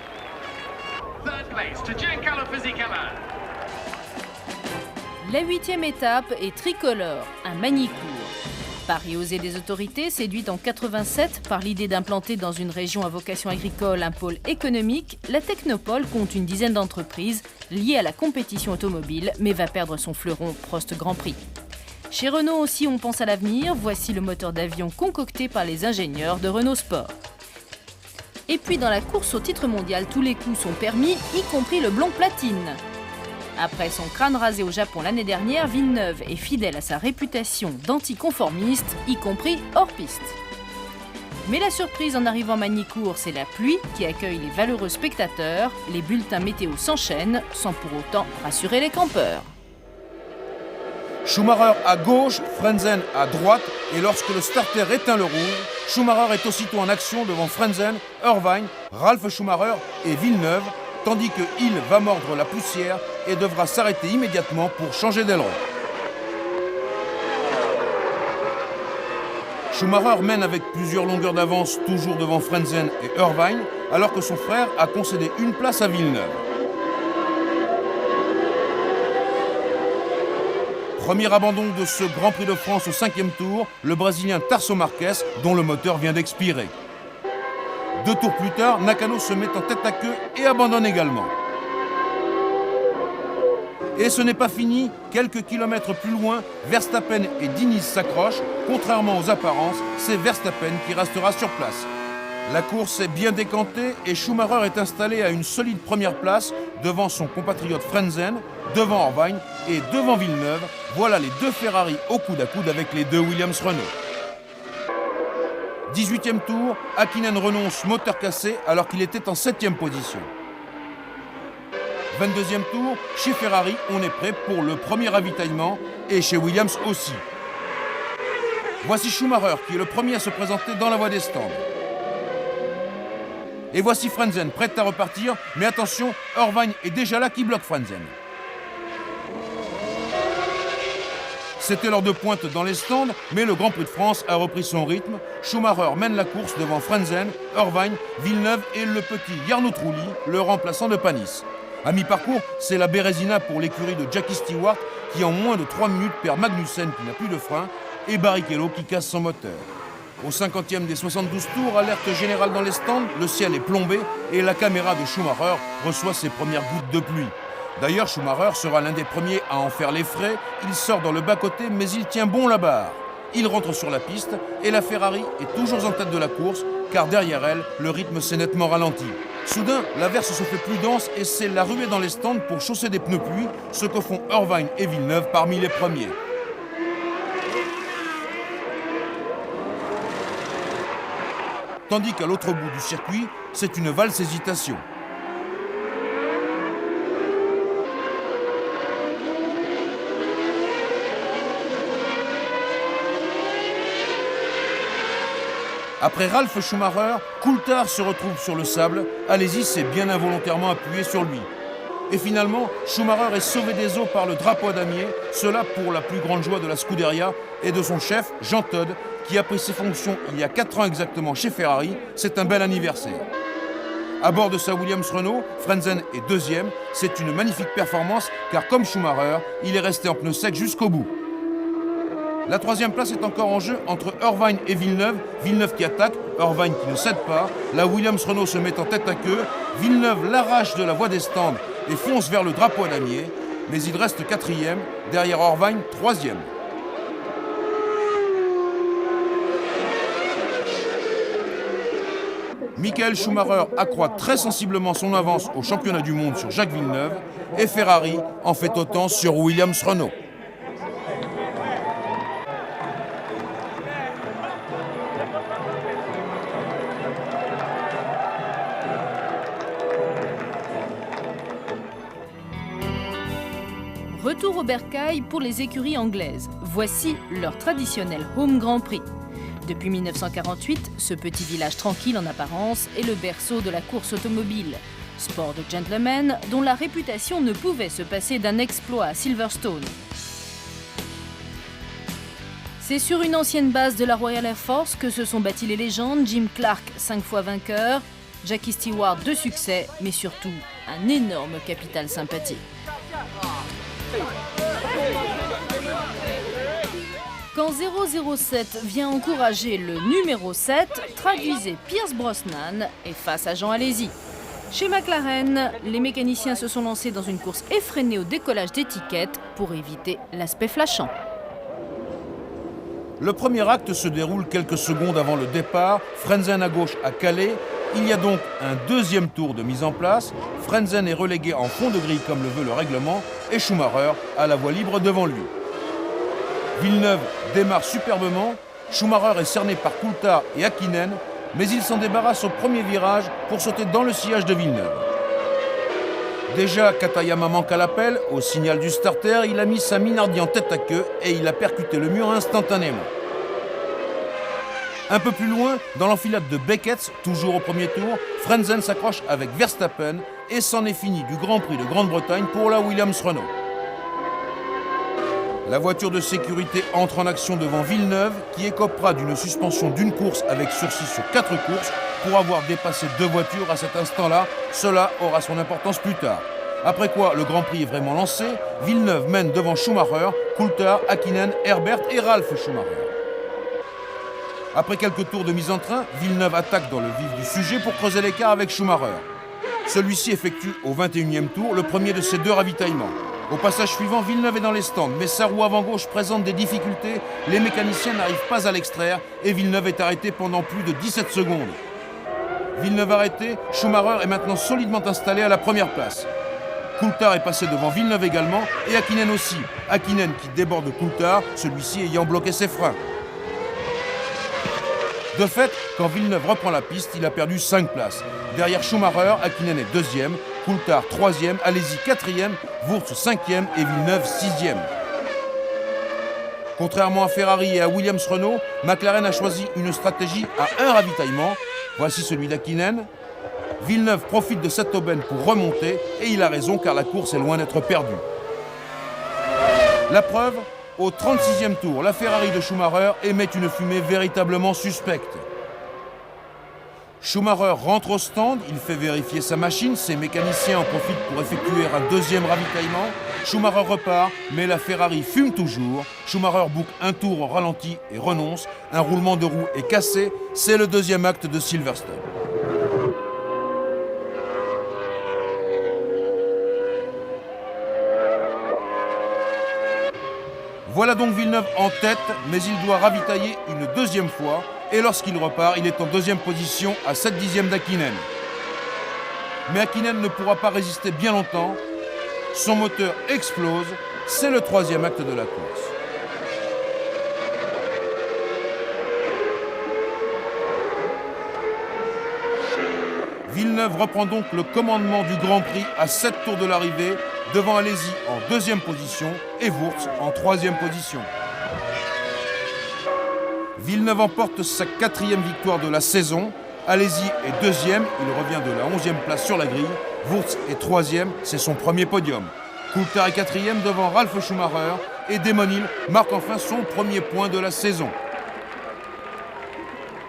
La 8e étape est tricolore, un Magny-Cours. Pari osé des autorités, séduite en 87 par l'idée d'implanter dans une région à vocation agricole un pôle économique, la Technopole compte une dizaine d'entreprises liées à la compétition automobile, mais va perdre son fleuron Prost Grand Prix. Chez Renault aussi, on pense à l'avenir. Voici le moteur d'avion concocté par les ingénieurs de Renault Sport. Et puis dans la course au titre mondial, tous les coups sont permis, y compris le blond platine. Après son crâne rasé au Japon l'année dernière, Villeneuve est fidèle à sa réputation d'anticonformiste, y compris hors piste. Mais la surprise en arrivant à Magny-Cours, c'est la pluie qui accueille les valeureux spectateurs. Les bulletins météo s'enchaînent, sans pour autant rassurer les campeurs. Schumacher à gauche, Frentzen à droite, et lorsque le starter éteint le rouge, Schumacher est aussitôt en action devant Frentzen, Irvine, Ralf Schumacher et Villeneuve, tandis que Hill va mordre la poussière et devra s'arrêter immédiatement pour changer d'aileron. Schumacher mène avec plusieurs longueurs d'avance, toujours devant Frentzen et Irvine, alors que son frère a concédé une place à Villeneuve. Premier abandon de ce Grand Prix de France au 5e tour, le Brésilien Tarso Marques, dont le moteur vient d'expirer. 2 tours plus tard, Nakano se met en tête à queue et abandonne également. Et ce n'est pas fini, quelques kilomètres plus loin, Verstappen et Diniz s'accrochent. Contrairement aux apparences, c'est Verstappen qui restera sur place. La course est bien décantée et Schumacher est installé à une solide première place devant son compatriote Frentzen, devant Irvine et devant Villeneuve. Voilà les 2 Ferrari au coude à coude avec les 2 Williams Renault. 18e tour, Häkkinen renonce, moteur cassé alors qu'il était en 7e position. 22e tour, chez Ferrari, on est prêt pour le premier ravitaillement et chez Williams aussi. Voici Schumacher qui est le premier à se présenter dans la voie des stands. Et voici Frentzen prêt à repartir, mais attention, Irvine est déjà là qui bloque Frentzen. C'était l'heure de pointe dans les stands, mais le Grand Prix de France a repris son rythme. Schumacher mène la course devant Frentzen, Irvine, Villeneuve et le petit Jarno Trulli, le remplaçant de Panis. À mi-parcours, c'est la Bérésina pour l'écurie de Jackie Stewart qui en moins de 3 minutes perd Magnussen qui n'a plus de frein et Barrichello qui casse son moteur. Au 50e des 72 tours, alerte générale dans les stands, le ciel est plombé et la caméra de Schumacher reçoit ses premières gouttes de pluie. D'ailleurs, Schumacher sera l'un des premiers à en faire les frais. Il sort dans le bas-côté, mais il tient bon la barre. Il rentre sur la piste et la Ferrari est toujours en tête de la course, car derrière elle, le rythme s'est nettement ralenti. Soudain, l'averse se fait plus dense et c'est la ruée dans les stands pour chausser des pneus pluie, ce que font Irvine et Villeneuve parmi les premiers. Tandis qu'à l'autre bout du circuit, c'est une valse hésitation. Après Ralf Schumacher, Coulthard se retrouve sur le sable. Alesi s'est bien involontairement appuyé sur lui. Et finalement, Schumacher est sauvé des eaux par le drapeau à damier, cela pour la plus grande joie de la Scuderia et de son chef, Jean Todt, qui a pris ses fonctions il y a 4 ans exactement chez Ferrari. C'est un bel anniversaire. À bord de sa Williams Renault, Frentzen est 2e. C'est une magnifique performance car comme Schumacher, il est resté en pneus secs jusqu'au bout. La 3e place est encore en jeu entre Irvine et Villeneuve. Villeneuve qui attaque, Irvine qui ne cède pas. La Williams Renault se met en tête à queue. Villeneuve l'arrache de la voie des stands et fonce vers le drapeau à damier. Mais il reste 4e, derrière Irvine 3e. Michael Schumacher accroît très sensiblement son avance au championnat du monde sur Jacques Villeneuve et Ferrari en fait autant sur Williams Renault. Retour au bercail pour les écuries anglaises. Voici leur traditionnel Home Grand Prix. Depuis 1948, ce petit village tranquille en apparence est le berceau de la course automobile. Sport de gentlemen dont la réputation ne pouvait se passer d'un exploit à Silverstone. C'est sur une ancienne base de la Royal Air Force que se sont bâties les légendes. Jim Clark, 5 fois vainqueur, Jackie Stewart, 2 succès, mais surtout un énorme capital sympathie. Quand 007 vient encourager le numéro 7, traduisez Pierce Brosnan et face à Jean Alesi. Chez McLaren, les mécaniciens se sont lancés dans une course effrénée au décollage d'étiquettes pour éviter l'aspect flashant. Le premier acte se déroule quelques secondes avant le départ, Frentzen à gauche à Calais. Il y a donc un deuxième tour de mise en place. Frentzen est relégué en fond de grille comme le veut le règlement et Schumacher a la voie libre devant lui. Villeneuve démarre superbement. Schumacher est cerné par Coulthard et Häkkinen, mais il s'en débarrasse au premier virage pour sauter dans le sillage de Villeneuve. Déjà, Katayama manque à l'appel. Au signal du starter, il a mis sa Minardi en tête à queue et il a percuté le mur instantanément. Un peu plus loin, dans l'enfilade de Beckett, toujours au premier tour, Frentzen s'accroche avec Verstappen et c'en est fini du Grand Prix de Grande-Bretagne pour la Williams-Renault. La voiture de sécurité entre en action devant Villeneuve, qui écopera d'une suspension d'une course avec sursis sur 4 courses pour avoir dépassé 2 voitures à cet instant-là. Cela aura son importance plus tard. Après quoi, le Grand Prix est vraiment lancé. Villeneuve mène devant Schumacher, Coulthard, Häkkinen, Herbert et Ralf Schumacher. Après quelques tours de mise en train, Villeneuve attaque dans le vif du sujet pour creuser l'écart avec Schumacher. Celui-ci effectue au 21e tour le premier de ses 2 ravitaillements. Au passage suivant, Villeneuve est dans les stands, mais sa roue avant gauche présente des difficultés. Les mécaniciens n'arrivent pas à l'extraire et Villeneuve est arrêté pendant plus de 17 secondes. Villeneuve arrêté, Schumacher est maintenant solidement installé à la première place. Coulthard est passé devant Villeneuve également et Häkkinen aussi. Häkkinen qui déborde Coulthard, celui-ci ayant bloqué ses freins. De fait, quand Villeneuve reprend la piste, il a perdu 5 places. Derrière Schumacher, Häkkinen est 2e, Coulthard 3e, Alesi 4e, Wurz 5e et Villeneuve 6e. Contrairement à Ferrari et à Williams-Renault, McLaren a choisi une stratégie à un ravitaillement. Voici celui d'Häkkinen. Villeneuve profite de cette aubaine pour remonter et il a raison car la course est loin d'être perdue. La preuve, au 36e tour, la Ferrari de Schumacher émet une fumée véritablement suspecte. Schumacher rentre au stand, il fait vérifier sa machine, ses mécaniciens en profitent pour effectuer un 2e ravitaillement. Schumacher repart, mais la Ferrari fume toujours. Schumacher boucle un tour au ralenti et renonce. Un roulement de roue est cassé, c'est le 2e acte de Silverstone. Voilà donc Villeneuve en tête, mais il doit ravitailler une 2e fois. Et lorsqu'il repart, il est en 2e position à 7/10 d'Häkkinen. Mais Häkkinen ne pourra pas résister bien longtemps. Son moteur explose. C'est le 3e acte de la course. Villeneuve reprend donc le commandement du Grand Prix à 7 tours de l'arrivée, devant Alesi en 2e position et Wurz en 3e position. Villeneuve emporte sa 4e victoire de la saison. Alesi est 2e, il revient de la 11e place sur la grille. Wurz est 3e, c'est son premier podium. Coulthard est 4e devant Ralf Schumacher et Damon Hill marque enfin son premier point de la saison.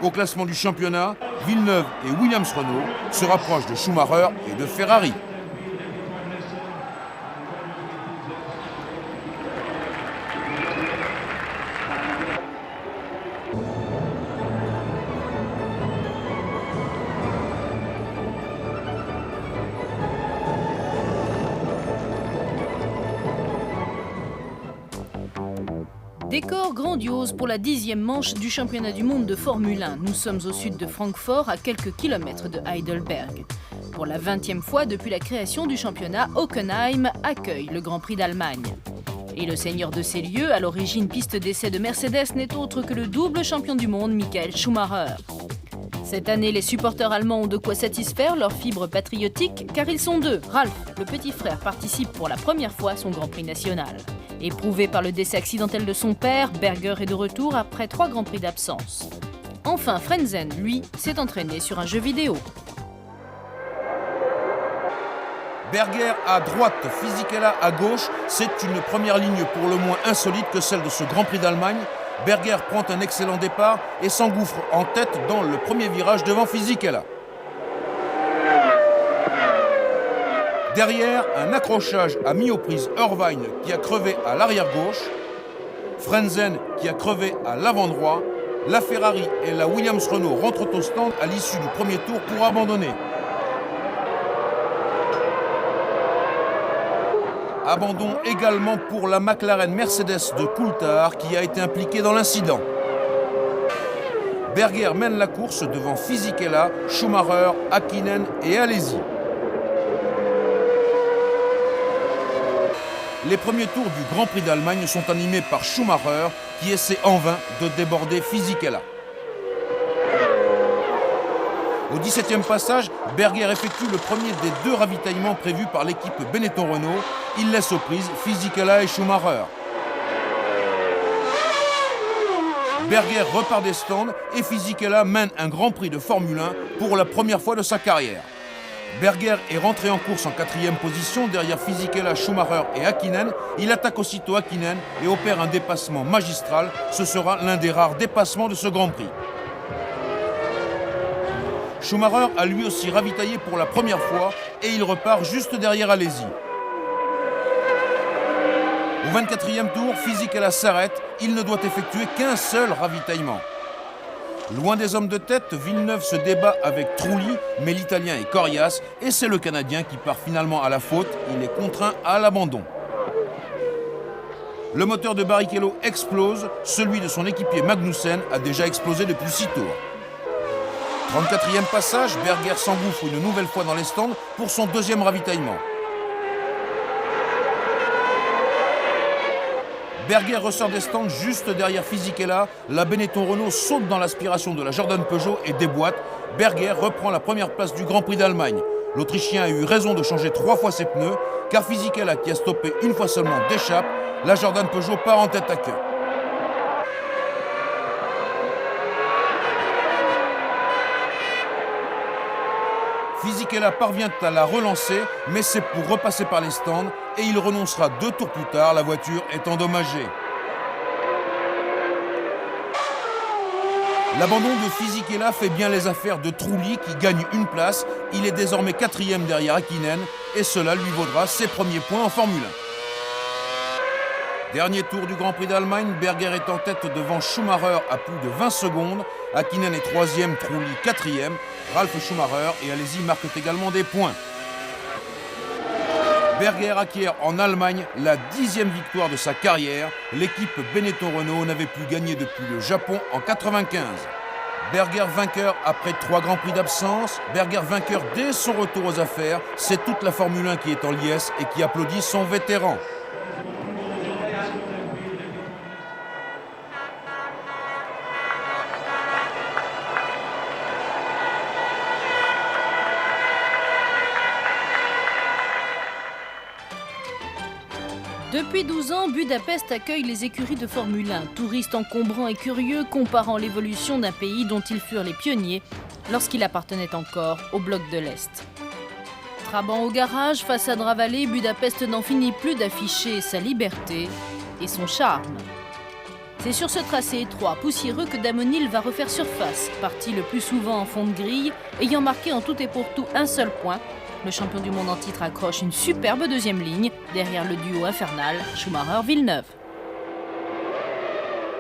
Au classement du championnat, Villeneuve et Williams-Renault se rapprochent de Schumacher et de Ferrari. Décor grandiose pour la 10e manche du championnat du monde de Formule 1. Nous sommes au sud de Francfort, à quelques kilomètres de Heidelberg. Pour la 20e fois depuis la création du championnat, Hockenheim accueille le Grand Prix d'Allemagne. Et le seigneur de ces lieux, à l'origine piste d'essai de Mercedes, n'est autre que le double champion du monde, Michael Schumacher. Cette année, les supporters allemands ont de quoi satisfaire leur fibre patriotique, car ils sont deux. Ralf, le petit frère, participe pour la première fois à son Grand Prix national. Éprouvé par le décès accidentel de son père, Berger est de retour après 3 Grands Prix d'absence. Enfin, Frentzen, lui, s'est entraîné sur un jeu vidéo. Berger à droite, Fisichella à gauche, c'est une première ligne pour le moins insolite que celle de ce Grand Prix d'Allemagne. Berger prend un excellent départ et s'engouffre en tête dans le premier virage devant Fisichella. Derrière, un accrochage a mis aux prises Irvine qui a crevé à l'arrière gauche, Frentzen qui a crevé à l'avant droit. La Ferrari et la Williams-Renault rentrent au stand à l'issue du premier tour pour abandonner. Abandon également pour la McLaren Mercedes de Coulthard qui a été impliquée dans l'incident. Berger mène la course devant Fisichella, Schumacher, Häkkinen et Alesi. Les premiers tours du Grand Prix d'Allemagne sont animés par Schumacher qui essaie en vain de déborder Fisichella. Au 17e passage, Berger effectue le premier des 2 ravitaillements prévus par l'équipe Benetton-Renault. Il laisse aux prises Fisichella et Schumacher. Berger repart des stands et Fisichella mène un Grand Prix de Formule 1 pour la première fois de sa carrière. Berger est rentré en course en 4e position derrière Fisichella, Schumacher et Häkkinen. Il attaque aussitôt Häkkinen et opère un dépassement magistral. Ce sera l'un des rares dépassements de ce Grand Prix. Schumacher a lui aussi ravitaillé pour la première fois et il repart juste derrière Alesi. Au 24e tour, Fisichella s'arrête. Il ne doit effectuer qu'un seul ravitaillement. Loin des hommes de tête, Villeneuve se débat avec Trulli, mais l'Italien est coriace et c'est le Canadien qui part finalement à la faute. Il est contraint à l'abandon. Le moteur de Barrichello explose. Celui de son équipier Magnussen a déjà explosé depuis 6 tours. 34e passage, Berger s'engouffre une nouvelle fois dans les stands pour son 2e ravitaillement. Berger ressort des stands juste derrière Fisichella. La Benetton-Renault saute dans l'aspiration de la Jordan Peugeot et déboîte. Berger reprend la première place du Grand Prix d'Allemagne. L'Autrichien a eu raison de changer 3 fois ses pneus, car Fisichella, qui a stoppé une fois seulement, déchappe. La Jordan Peugeot part en tête à queue. Fisichella parvient à la relancer, mais c'est pour repasser par les stands et il renoncera 2 tours plus tard, la voiture est endommagée. L'abandon de Fisichella fait bien les affaires de Trulli qui gagne une place. Il est désormais 4e derrière Häkkinen et cela lui vaudra ses premiers points en Formule 1. Dernier tour du Grand Prix d'Allemagne, Berger est en tête devant Schumacher à plus de 20 secondes. Häkkinen est 3e, Trulli 4e. Ralf Schumacher et Alesi marquent également des points. Berger acquiert en Allemagne la 10e victoire de sa carrière. L'équipe Benetton-Renault n'avait plus gagné depuis le Japon en 1995. Berger vainqueur après 3 Grands Prix d'absence. Berger vainqueur dès son retour aux affaires. C'est toute la Formule 1 qui est en liesse et qui applaudit son vétéran. Depuis 12 ans, Budapest accueille les écuries de Formule 1, touristes encombrants et curieux comparant l'évolution d'un pays dont ils furent les pionniers lorsqu'il appartenait encore au bloc de l'Est. Trabant au garage, façade ravalée, Budapest n'en finit plus d'afficher sa liberté et son charme. C'est sur ce tracé étroit, poussiéreux que Damon Hill va refaire surface, parti le plus souvent en fond de grille, ayant marqué en tout et pour tout un seul point. Le champion du monde en titre accroche une superbe 2e ligne, derrière le duo infernal Schumacher-Villeneuve.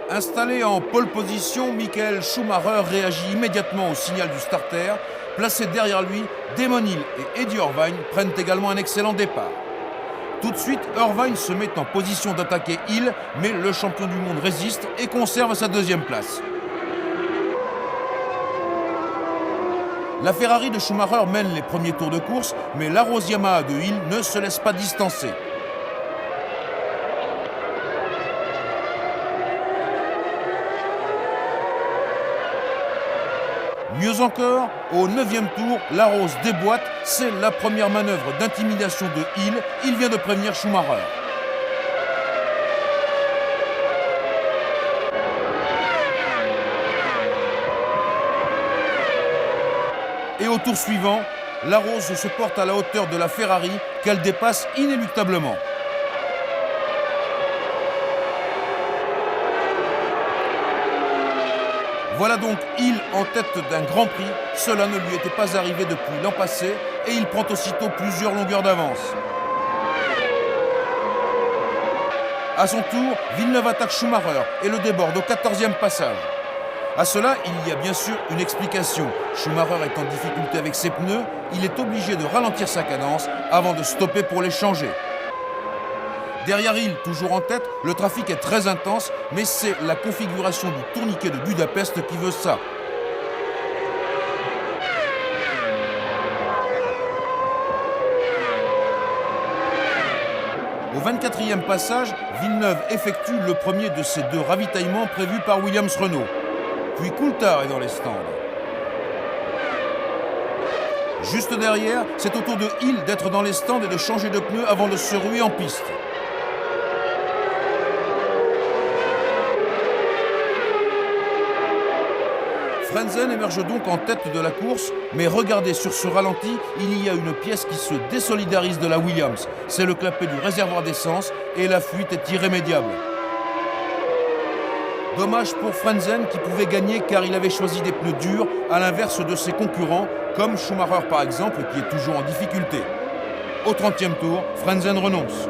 Installé en pole position, Michael Schumacher réagit immédiatement au signal du starter. Placé derrière lui, Damon Hill et Eddie Irvine prennent également un excellent départ. Tout de suite, Irvine se met en position d'attaquer Hill, mais le champion du monde résiste et conserve sa 2e place. La Ferrari de Schumacher mène les premiers tours de course, mais la Rose Yamaha de Hill ne se laisse pas distancer. Mieux encore, au 9e tour, Larose déboîte, c'est la première manœuvre d'intimidation de Hill, il vient de prévenir Schumacher. Et au tour suivant, Larose se porte à la hauteur de la Ferrari qu'elle dépasse inéluctablement. Voilà donc Hill en tête d'un Grand Prix. Cela ne lui était pas arrivé depuis l'an passé et il prend aussitôt plusieurs longueurs d'avance. À son tour, Villeneuve attaque Schumacher et le déborde au 14e passage. À cela, il y a bien sûr une explication. Schumacher est en difficulté avec ses pneus, il est obligé de ralentir sa cadence avant de stopper pour les changer. Derrière Hill, toujours en tête, le trafic est très intense, mais c'est la configuration du tourniquet de Budapest qui veut ça. Au 24e passage, Villeneuve effectue le premier de ces deux ravitaillements prévus par Williams-Renault. Puis Coulthard est dans les stands. Juste derrière, c'est au tour de Hill d'être dans les stands et de changer de pneus avant de se ruer en piste. Frentzen émerge donc en tête de la course, mais regardez sur ce ralenti, il y a une pièce qui se désolidarise de la Williams. C'est le clapet du réservoir d'essence et la fuite est irrémédiable. Dommage pour Frentzen qui pouvait gagner car il avait choisi des pneus durs à l'inverse de ses concurrents, comme Schumacher par exemple qui est toujours en difficulté. Au 30e tour, Frentzen renonce.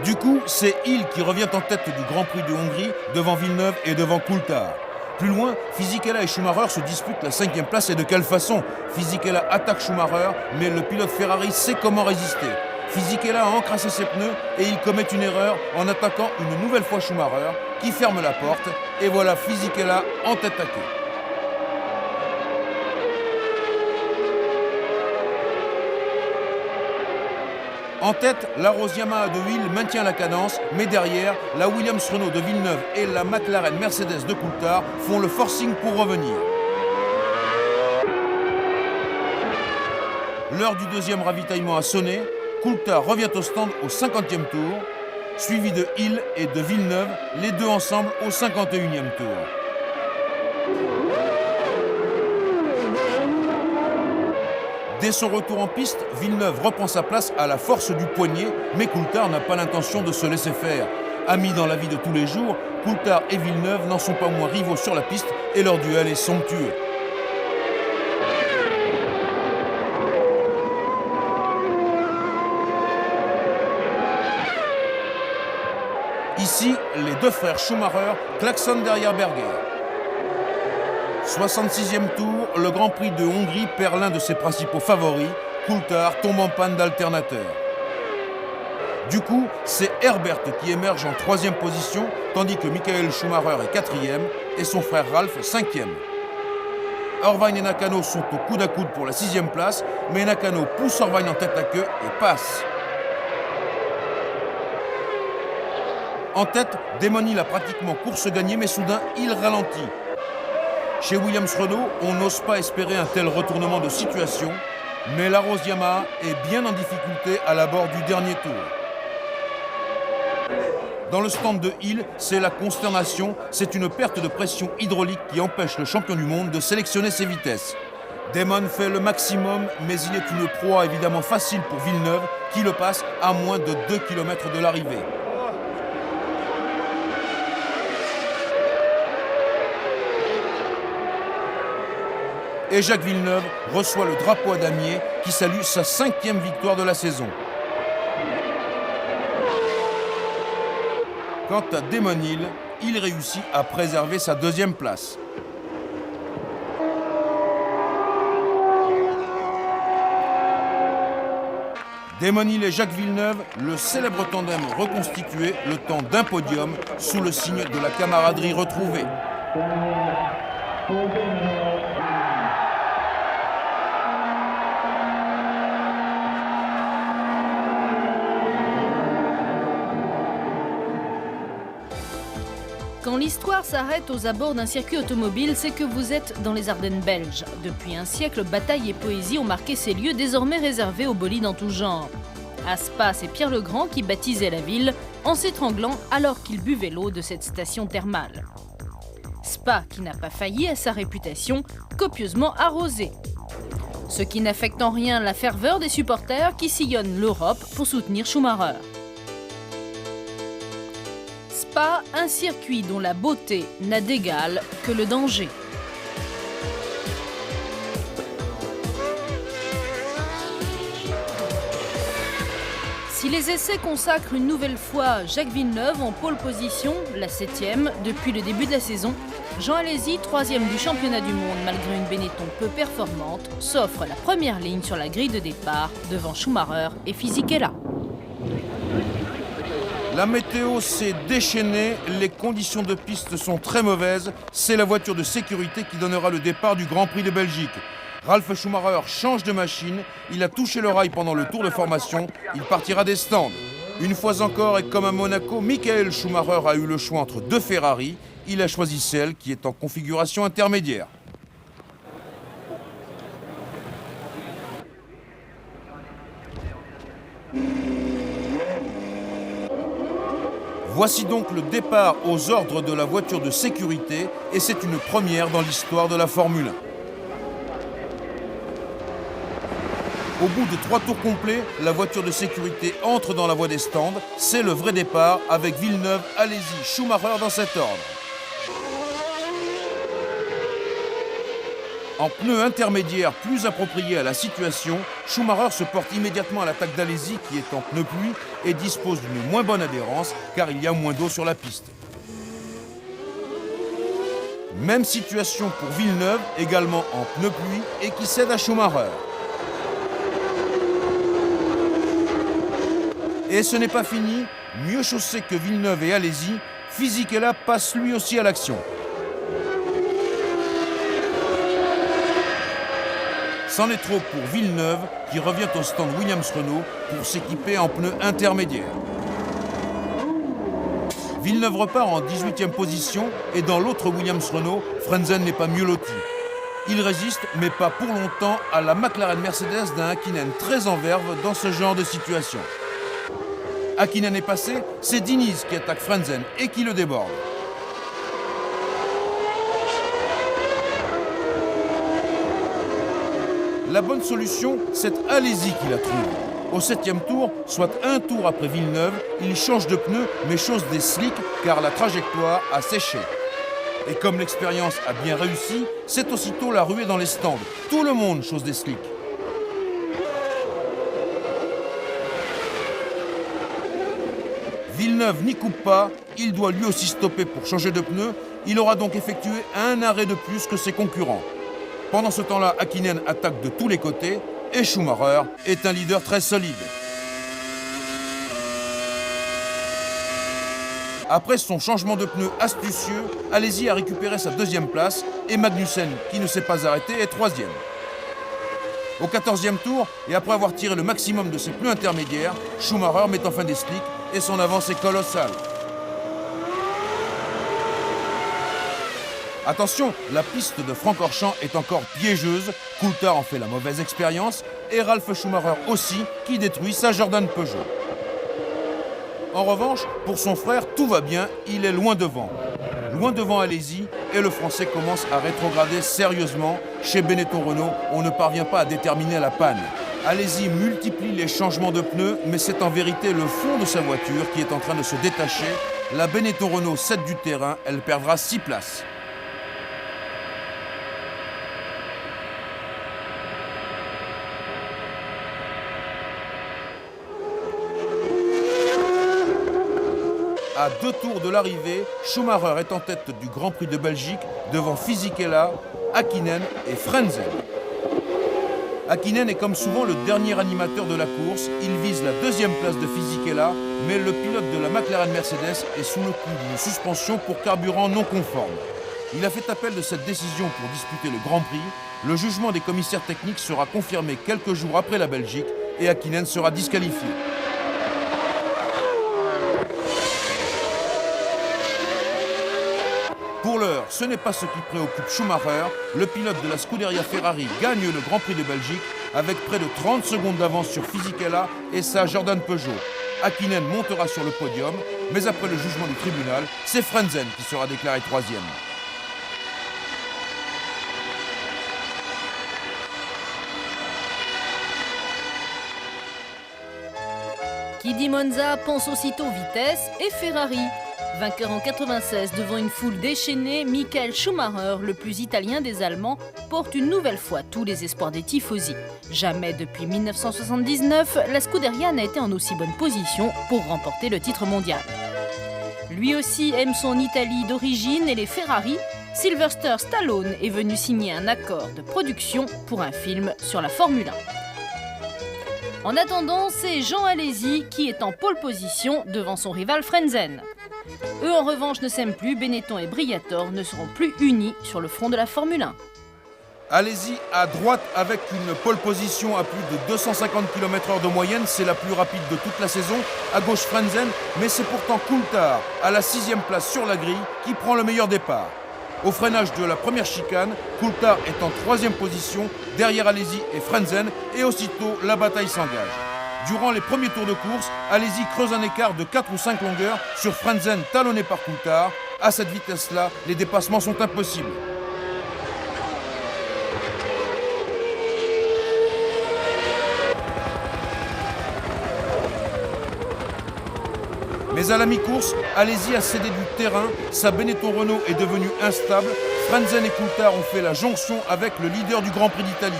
Du coup, c'est Hill qui revient en tête du Grand Prix de Hongrie devant Villeneuve et devant Coulthard. Plus loin, Fisichella et Schumacher se disputent la 5e place et de quelle façon. Fisichella attaque Schumacher, mais le pilote Ferrari sait comment résister. Fisichella a encrassé ses pneus et il commet une erreur en attaquant une nouvelle fois Schumacher qui ferme la porte et voilà Fisichella en tête à queue. En tête, la Rose Yamaha de Hill maintient la cadence, mais derrière, la Williams-Renault de Villeneuve et la McLaren Mercedes de Coulthard font le forcing pour revenir. L'heure du deuxième ravitaillement a sonné, Coulthard revient au stand au 50e tour, suivi de Hill et de Villeneuve, les deux ensemble au 51e tour. Dès son retour en piste, Villeneuve reprend sa place à la force du poignet, mais Coulthard n'a pas l'intention de se laisser faire. Amis dans la vie de tous les jours, Coulthard et Villeneuve n'en sont pas moins rivaux sur la piste et leur duel est somptueux. Ici, les deux frères Schumacher klaxonnent derrière Berger. 66e tour, le Grand Prix de Hongrie perd l'un de ses principaux favoris. Coulthard tombe en panne d'alternateur. Du coup, c'est Herbert qui émerge en 3e position, tandis que Michael Schumacher est 4e et son frère Ralf 5e. Irvine et Nakano sont au coude à coude pour la 6e place, mais Nakano pousse Irvine en tête à queue et passe. En tête, Damon Hill a pratiquement course gagnée, mais soudain, il ralentit. Chez Williams-Renault, on n'ose pas espérer un tel retournement de situation, mais la Rose Yamaha est bien en difficulté à l'abord du dernier tour. Dans le stand de Hill, c'est la consternation, c'est une perte de pression hydraulique qui empêche le champion du monde de sélectionner ses vitesses. Damon fait le maximum, mais il est une proie évidemment facile pour Villeneuve, qui le passe à moins de 2 km de l'arrivée. Et Jacques Villeneuve reçoit le drapeau à damier qui salue sa 5e victoire de la saison. Quant à Damon Hill, il réussit à préserver sa 2e place. Damon Hill et Jacques Villeneuve, le célèbre tandem reconstitué, le temps d'un podium, sous le signe de la camaraderie retrouvée. Quand l'histoire s'arrête aux abords d'un circuit automobile, c'est que vous êtes dans les Ardennes belges. Depuis un siècle, bataille et poésie ont marqué ces lieux désormais réservés aux bolides en tout genre. À Spa, c'est Pierre le Grand qui baptisait la ville en s'étranglant alors qu'il buvait l'eau de cette station thermale. Spa qui n'a pas failli à sa réputation, copieusement arrosée. Ce qui n'affecte en rien la ferveur des supporters qui sillonnent l'Europe pour soutenir Schumacher. Spa, un circuit dont la beauté n'a d'égal que le danger. Si les essais consacrent une nouvelle fois Jacques Villeneuve en pole position, la 7e depuis le début de la saison, Jean Alesi, 3e du championnat du monde malgré une Benetton peu performante, s'offre la première ligne sur la grille de départ devant Schumacher et Fisichella. La météo s'est déchaînée, les conditions de piste sont très mauvaises. C'est la voiture de sécurité qui donnera le départ du Grand Prix de Belgique. Ralf Schumacher change de machine, il a touché le rail pendant le tour de formation, il partira des stands. Une fois encore et comme à Monaco, Michael Schumacher a eu le choix entre deux Ferrari. Il a choisi celle qui est en configuration intermédiaire. Voici donc le départ aux ordres de la voiture de sécurité et c'est une première dans l'histoire de la Formule 1. Au bout de 3 tours complets, la voiture de sécurité entre dans la voie des stands. C'est le vrai départ avec Villeneuve, Alesi, Schumacher dans cet ordre. En pneu intermédiaire plus approprié à la situation, Schumacher se porte immédiatement à l'attaque d'Alesi qui est en pneu pluie et dispose d'une moins bonne adhérence car il y a moins d'eau sur la piste. Même situation pour Villeneuve, également en pneu pluie et qui cède à Schumacher. Et ce n'est pas fini, mieux chaussé que Villeneuve et Alesi, Fisichella passe lui aussi à l'action. C'en est trop pour Villeneuve qui revient au stand Williams-Renault pour s'équiper en pneus intermédiaires. Villeneuve repart en 18e position et dans l'autre Williams-Renault, Frentzen n'est pas mieux loti. Il résiste, mais pas pour longtemps, à la McLaren Mercedes d'un Häkkinen très en verve dans ce genre de situation. Häkkinen est passé, c'est Diniz qui attaque Frentzen et qui le déborde. La bonne solution, c'est Alesi qui la trouve. Au 7e tour, soit un tour après Villeneuve, il change de pneu mais chausse des slicks car la trajectoire a séché. Et comme l'expérience a bien réussi, c'est aussitôt la ruée dans les stands. Tout le monde chausse des slicks. Villeneuve n'y coupe pas, il doit lui aussi stopper pour changer de pneu. Il aura donc effectué un arrêt de plus que ses concurrents. Pendant ce temps-là, Häkkinen attaque de tous les côtés et Schumacher est un leader très solide. Après son changement de pneu astucieux, Alesi a récupéré sa 2e place et Magnussen, qui ne s'est pas arrêté, est 3e. Au 14e tour, et après avoir tiré le maximum de ses pneus intermédiaires, Schumacher met enfin des slicks et son avance est colossale. Attention, la piste de Francorchamps est encore piégeuse, Coulthard en fait la mauvaise expérience et Ralf Schumacher aussi qui détruit sa Jordan Peugeot. En revanche, pour son frère, tout va bien, il est loin devant. Loin devant Alesi et le Français commence à rétrograder sérieusement. Chez Benetton Renault, on ne parvient pas à déterminer la panne. Alesi multiplie les changements de pneus, mais c'est en vérité le fond de sa voiture qui est en train de se détacher. La Benetton Renault cède du terrain, elle perdra 6 places. À 2 tours de l'arrivée, Schumacher est en tête du Grand Prix de Belgique devant Fisichella, Häkkinen et Frentzen. Häkkinen est comme souvent le dernier animateur de la course. Il vise la 2e place de Fisichella, mais le pilote de la McLaren Mercedes est sous le coup d'une suspension pour carburant non conforme. Il a fait appel de cette décision pour disputer le Grand Prix. Le jugement des commissaires techniques sera confirmé quelques jours après la Belgique et Häkkinen sera disqualifié. Pour l'heure, ce n'est pas ce qui préoccupe Schumacher. Le pilote de la Scuderia Ferrari gagne le Grand Prix de Belgique avec près de 30 secondes d'avance sur Fisichella et sa Jordan Peugeot. Häkkinen montera sur le podium, mais après le jugement du tribunal, c'est Frentzen qui sera déclaré troisième. Qui dit Monza pense aussitôt vitesse et Ferrari. Vainqueur en 96 devant une foule déchaînée, Michael Schumacher, le plus italien des Allemands, porte une nouvelle fois tous les espoirs des tifosi. Jamais depuis 1979, la Scuderia n'a été en aussi bonne position pour remporter le titre mondial. Lui aussi aime son Italie d'origine et les Ferrari. Sylvester Stallone est venu signer un accord de production pour un film sur la Formule 1. En attendant, c'est Jean Alesi qui est en pole position devant son rival Frentzen. Eux en revanche ne s'aiment plus, Benetton et Briatore ne seront plus unis sur le front de la Formule 1. Alesi à droite avec une pole position à plus de 250 km/h de moyenne, c'est la plus rapide de toute la saison. À gauche Frentzen, mais c'est pourtant Coulthard à la 6e place sur la grille qui prend le meilleur départ. Au freinage de la première chicane, Coulthard est en 3e position, derrière Alesi et Frentzen, et aussitôt la bataille s'engage. Durant les premiers tours de course, Alesi creuse un écart de 4 ou 5 longueurs sur Frentzen talonné par Coulthard. À cette vitesse-là, les dépassements sont impossibles. Mais à la mi-course, Alesi a cédé du terrain, sa Benetton Renault est devenue instable, Frentzen et Coulthard ont fait la jonction avec le leader du Grand Prix d'Italie.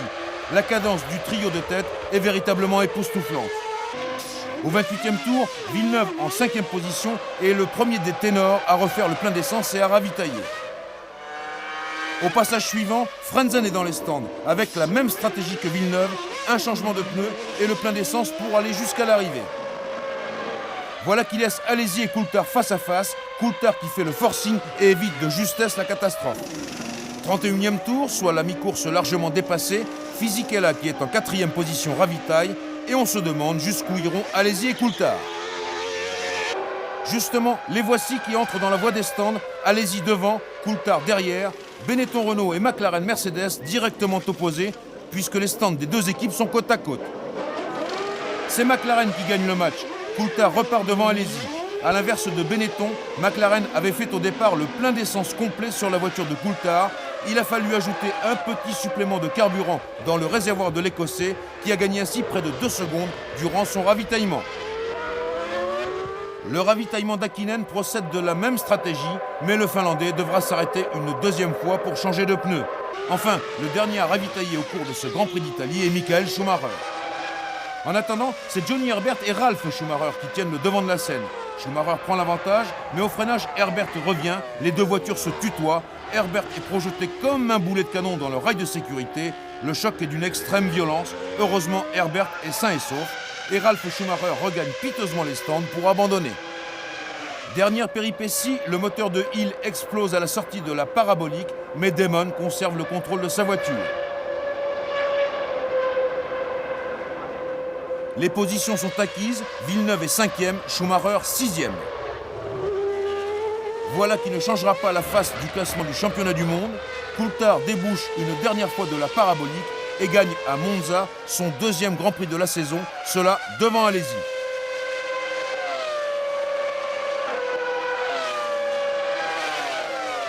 La cadence du trio de tête est véritablement époustouflante. Au 28e tour, Villeneuve en 5e position est le premier des ténors à refaire le plein d'essence et à ravitailler. Au passage suivant, Frentzen est dans les stands, avec la même stratégie que Villeneuve, un changement de pneus et le plein d'essence pour aller jusqu'à l'arrivée. Voilà qui laisse Alesi et Coulthard face à face, Coulthard qui fait le forcing et évite de justesse la catastrophe. 31e tour, soit la mi-course largement dépassée, Fisichella qui est en 4e position ravitaille, et on se demande jusqu'où iront Alesi et Coulthard. Justement, les voici qui entrent dans la voie des stands, Alesi devant, Coulthard derrière, Benetton Renault et McLaren Mercedes directement opposés, puisque les stands des deux équipes sont côte à côte. C'est McLaren qui gagne le match. Coulthard repart devant Alesi. A l'inverse de Benetton, McLaren avait fait au départ le plein d'essence complet sur la voiture de Coulthard. Il a fallu ajouter un petit supplément de carburant dans le réservoir de l'Écossais qui a gagné ainsi près de 2 secondes durant son ravitaillement. Le ravitaillement d'Häkkinen procède de la même stratégie, mais le Finlandais devra s'arrêter une 2e fois pour changer de pneus. Enfin, le dernier à ravitailler au cours de ce Grand Prix d'Italie est Michael Schumacher. En attendant, c'est Johnny Herbert et Ralf Schumacher qui tiennent le devant de la scène. Schumacher prend l'avantage, mais au freinage, Herbert revient, les deux voitures se tutoient. Herbert est projeté comme un boulet de canon dans le rail de sécurité. Le choc est d'une extrême violence. Heureusement, Herbert est sain et sauf. Et Ralf Schumacher regagne piteusement les stands pour abandonner. Dernière péripétie, le moteur de Hill explose à la sortie de la parabolique, mais Damon conserve le contrôle de sa voiture. Les positions sont acquises, Villeneuve est 5e, Schumacher 6e. Voilà qui ne changera pas la face du classement du championnat du monde. Coulthard débouche une dernière fois de la parabolique et gagne à Monza son 2e Grand Prix de la saison, cela devant Alesi.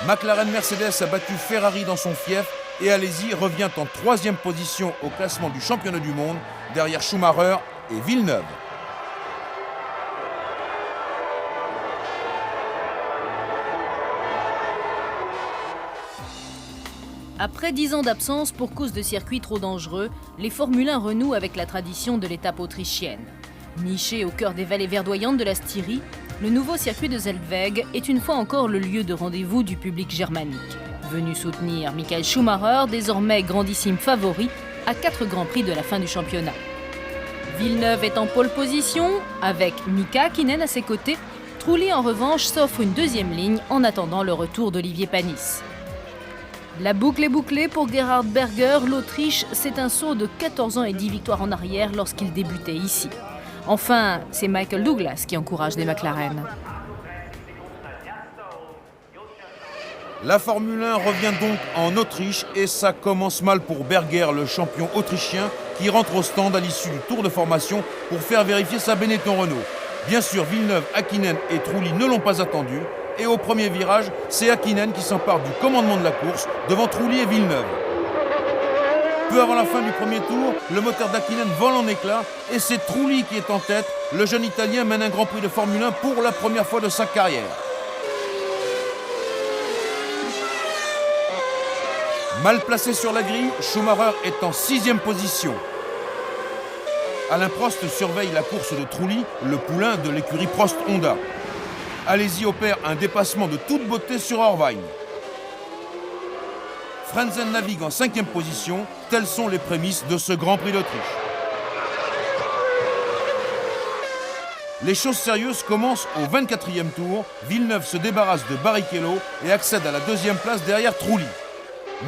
McLaren Mercedes a battu Ferrari dans son fief et Alesi revient en 3e position au classement du championnat du monde, derrière Schumacher et Villeneuve. Après 10 ans d'absence pour cause de circuits trop dangereux, les Formule 1 renouent avec la tradition de l'étape autrichienne. Niché au cœur des vallées verdoyantes de la Styrie, le nouveau circuit de Zellweg est une fois encore le lieu de rendez-vous du public germanique. Venu soutenir Michael Schumacher, désormais grandissime favori, à 4 grands prix de la fin du championnat. Villeneuve est en pole position, avec Mika Häkkinen à ses côtés. Trulli en revanche s'offre une 2e ligne en attendant le retour d'Olivier Panis. La boucle est bouclée pour Gerhard Berger. L'Autriche, c'est un saut de 14 ans et 10 victoires en arrière lorsqu'il débutait ici. Enfin, c'est Michael Douglas qui encourage les McLaren. La Formule 1 revient donc en Autriche et ça commence mal pour Berger, le champion autrichien, qui rentre au stand à l'issue du tour de formation pour faire vérifier sa Benetton Renault. Bien sûr, Villeneuve, Häkkinen et Trulli ne l'ont pas attendu. Et au premier virage, c'est Häkkinen qui s'empare du commandement de la course devant Trulli et Villeneuve. Peu avant la fin du premier tour, le moteur d'Häkkinen vole en éclats et c'est Trulli qui est en tête. Le jeune Italien mène un Grand Prix de Formule 1 pour la première fois de sa carrière. Mal placé sur la grille, Schumacher est en 6e position. Alain Prost surveille la course de Trulli, le poulain de l'écurie Prost-Honda. Alesi opère un dépassement de toute beauté sur Irvine. Frentzen navigue en 5e position, telles sont les prémices de ce Grand Prix d'Autriche. Les choses sérieuses commencent au 24e tour. Villeneuve se débarrasse de Barrichello et accède à la 2e place derrière Trulli.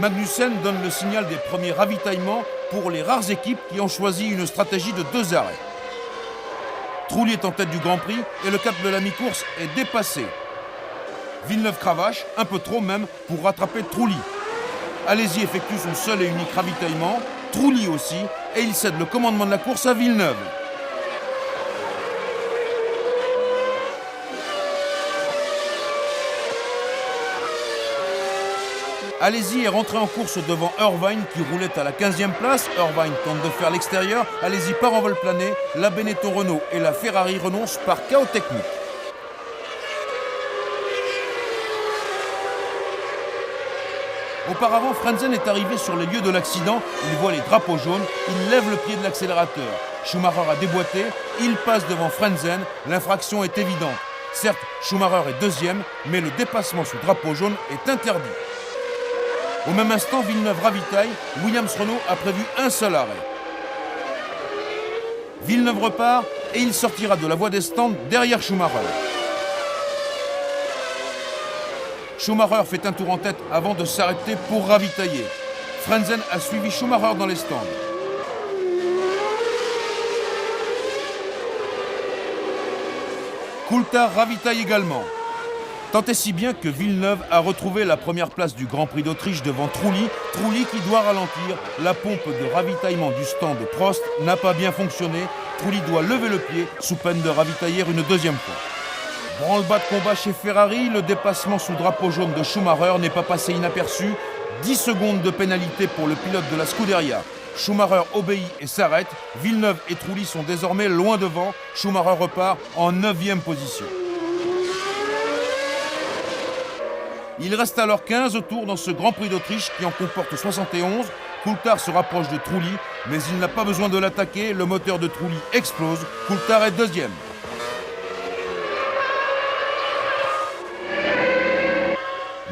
Magnussen donne le signal des premiers ravitaillements pour les rares équipes qui ont choisi une stratégie de 2 arrêts. Trulli est en tête du Grand Prix et le cap de la mi-course est dépassé. Villeneuve cravache, un peu trop même, pour rattraper Trulli. Alesi effectue son seul et unique ravitaillement, Trulli aussi, et il cède le commandement de la course à Villeneuve. Alesi est rentré en course devant Irvine qui roulait à la 15e place. Irvine tente de faire l'extérieur. Alesi part en vol plané. La Benetton Renault et la Ferrari renoncent par chaos technique. Auparavant, Frentzen est arrivé sur les lieux de l'accident. Il voit les drapeaux jaunes. Il lève le pied de l'accélérateur. Schumacher a déboîté. Il passe devant Frentzen. L'infraction est évidente. Certes, Schumacher est 2e, mais le dépassement sous drapeau jaune est interdit. Au même instant, Villeneuve ravitaille. Williams Renault a prévu un seul arrêt. Villeneuve repart et il sortira de la voie des stands derrière Schumacher. Schumacher fait un tour en tête avant de s'arrêter pour ravitailler. Frentzen a suivi Schumacher dans les stands. Coulthard ravitaille également. Tant et si bien que Villeneuve a retrouvé la première place du Grand Prix d'Autriche devant Trulli. Trulli qui doit ralentir. La pompe de ravitaillement du stand de Prost n'a pas bien fonctionné. Trulli doit lever le pied sous peine de ravitailler une 2e fois. Branle-bas de combat chez Ferrari. Le dépassement sous drapeau jaune de Schumacher n'est pas passé inaperçu. 10 secondes de pénalité pour le pilote de la Scuderia. Schumacher obéit et s'arrête. Villeneuve et Trulli sont désormais loin devant. Schumacher repart en 9e position. Il reste alors 15 tours dans ce Grand Prix d'Autriche qui en comporte 71. Coulthard se rapproche de Trulli, mais il n'a pas besoin de l'attaquer. Le moteur de Trulli explose. Coulthard est 2e.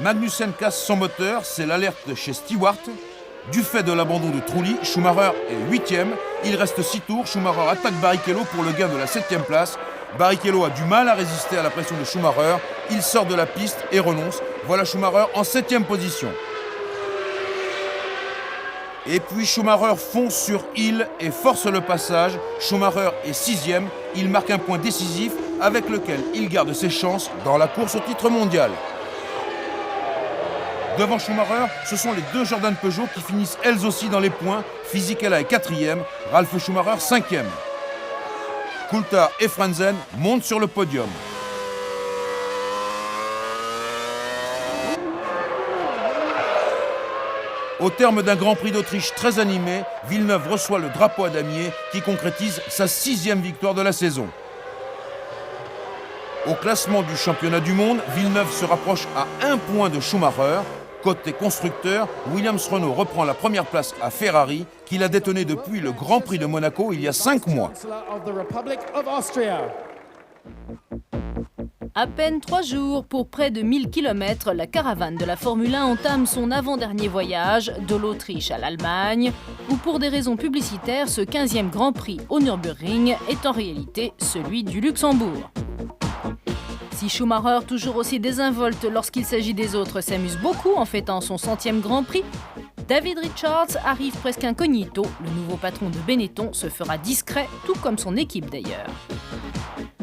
Magnussen casse son moteur, c'est l'alerte chez Stewart. Du fait de l'abandon de Trulli, Schumacher est 8e. Il reste 6 tours. Schumacher attaque Barrichello pour le gain de la 7e place. Barrichello a du mal à résister à la pression de Schumacher. Il sort de la piste et renonce. Voilà Schumacher en 7e position. Et puis Schumacher fonce sur Hill et force le passage. Schumacher est 6e. Il marque un point décisif avec lequel il garde ses chances dans la course au titre mondial. Devant Schumacher, ce sont les 2 Jordan Peugeot qui finissent elles aussi dans les points. Fisichella est 4e, Ralf Schumacher 5e. Coulthard et Frentzen montent sur le podium. Au terme d'un Grand Prix d'Autriche très animé, Villeneuve reçoit le drapeau à damier qui concrétise sa 6e victoire de la saison. Au classement du championnat du monde, Villeneuve se rapproche à 1 point de Schumacher. Côté constructeur, Williams Renault reprend la première place à Ferrari, qu'il a détenue depuis le Grand Prix de Monaco il y a 5 mois. À peine 3 jours pour près de 1000 km, la caravane de la Formule 1 entame son avant-dernier voyage de l'Autriche à l'Allemagne, où pour des raisons publicitaires, ce 15e Grand Prix au Nürburgring est en réalité celui du Luxembourg. Si Schumacher, toujours aussi désinvolte lorsqu'il s'agit des autres, s'amuse beaucoup en fêtant son 100e Grand Prix, David Richards arrive presque incognito. Le nouveau patron de Benetton se fera discret, tout comme son équipe d'ailleurs.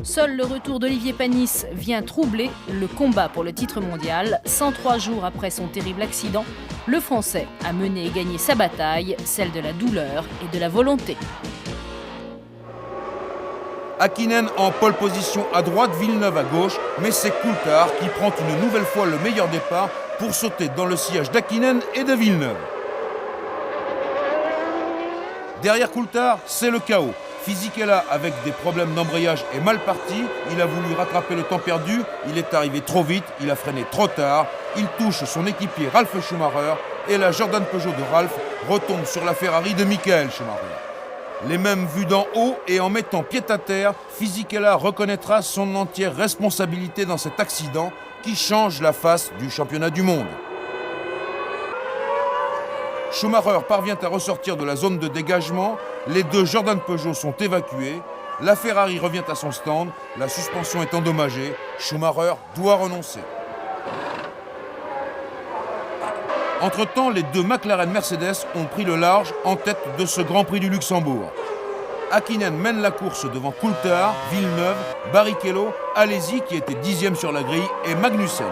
Seul le retour d'Olivier Panis vient troubler le combat pour le titre mondial. 103 jours après son terrible accident, le Français a mené et gagné sa bataille, celle de la douleur et de la volonté. Häkkinen en pole position à droite, Villeneuve à gauche, mais c'est Coulthard qui prend une nouvelle fois le meilleur départ pour sauter dans le sillage d'Häkkinen et de Villeneuve. Derrière Coulthard, c'est le chaos. Fisichella, avec des problèmes d'embrayage, est mal parti. Il a voulu rattraper le temps perdu. Il est arrivé trop vite, il a freiné trop tard. Il touche son équipier Ralf Schumacher et la Jordan Peugeot de Ralf retombe sur la Ferrari de Michael Schumacher. Les mêmes vues d'en haut et en mettant pied à terre, Fisichella reconnaîtra son entière responsabilité dans cet accident qui change la face du championnat du monde. Schumacher parvient à ressortir de la zone de dégagement, les deux Jordan Peugeot sont évacués, la Ferrari revient à son stand, la suspension est endommagée, Schumacher doit renoncer. Entre-temps, les deux McLaren Mercedes ont pris le large en tête de ce Grand Prix du Luxembourg. Häkkinen mène la course devant Coulthard, Villeneuve, Barrichello, Alesi qui était 10e sur la grille et Magnussen.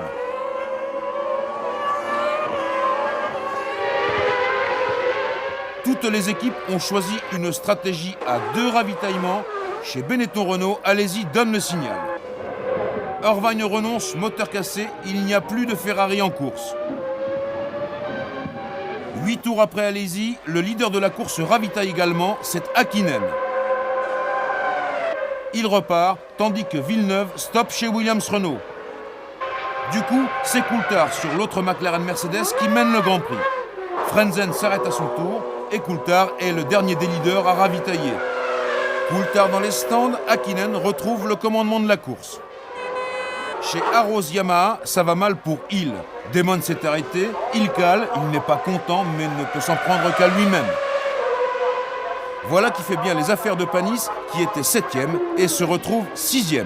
Toutes les équipes ont choisi une stratégie à 2 ravitaillements. Chez Benetton Renault, Alesi donne le signal. Irvine renonce, moteur cassé, il n'y a plus de Ferrari en course. 8 tours après Alesi, le leader de la course ravitaille également, c'est Häkkinen. Il repart, tandis que Villeneuve stoppe chez Williams Renault. Du coup, c'est Coulthard sur l'autre McLaren Mercedes qui mène le Grand Prix. Frentzen s'arrête à son tour et Coulthard est le dernier des leaders à ravitailler. Coulthard dans les stands, Häkkinen retrouve le commandement de la course. Chez Arrows Yamaha, ça va mal pour Hill. Damon s'est arrêté, il cale, il n'est pas content mais ne peut s'en prendre qu'à lui-même. Voilà qui fait bien les affaires de Panis qui était 7e et se retrouve 6e.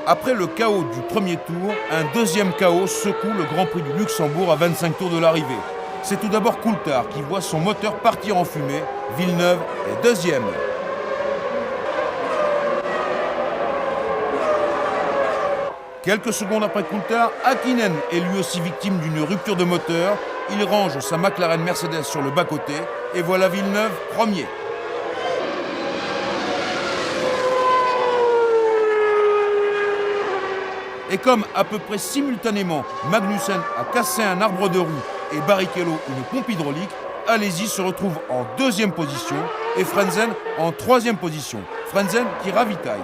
Après le chaos du premier tour, un deuxième chaos secoue le Grand Prix du Luxembourg à 25 tours de l'arrivée. C'est tout d'abord Coulthard qui voit son moteur partir en fumée. Villeneuve est deuxième. Quelques secondes après Coulthard, Häkkinen est lui aussi victime d'une rupture de moteur. Il range sa McLaren Mercedes sur le bas-côté et voilà Villeneuve premier. Et comme à peu près simultanément, Magnussen a cassé un arbre de roue et Barrichello une pompe hydraulique, Alesi se retrouve en 2e position et Frentzen en 3e position. Frentzen qui ravitaille.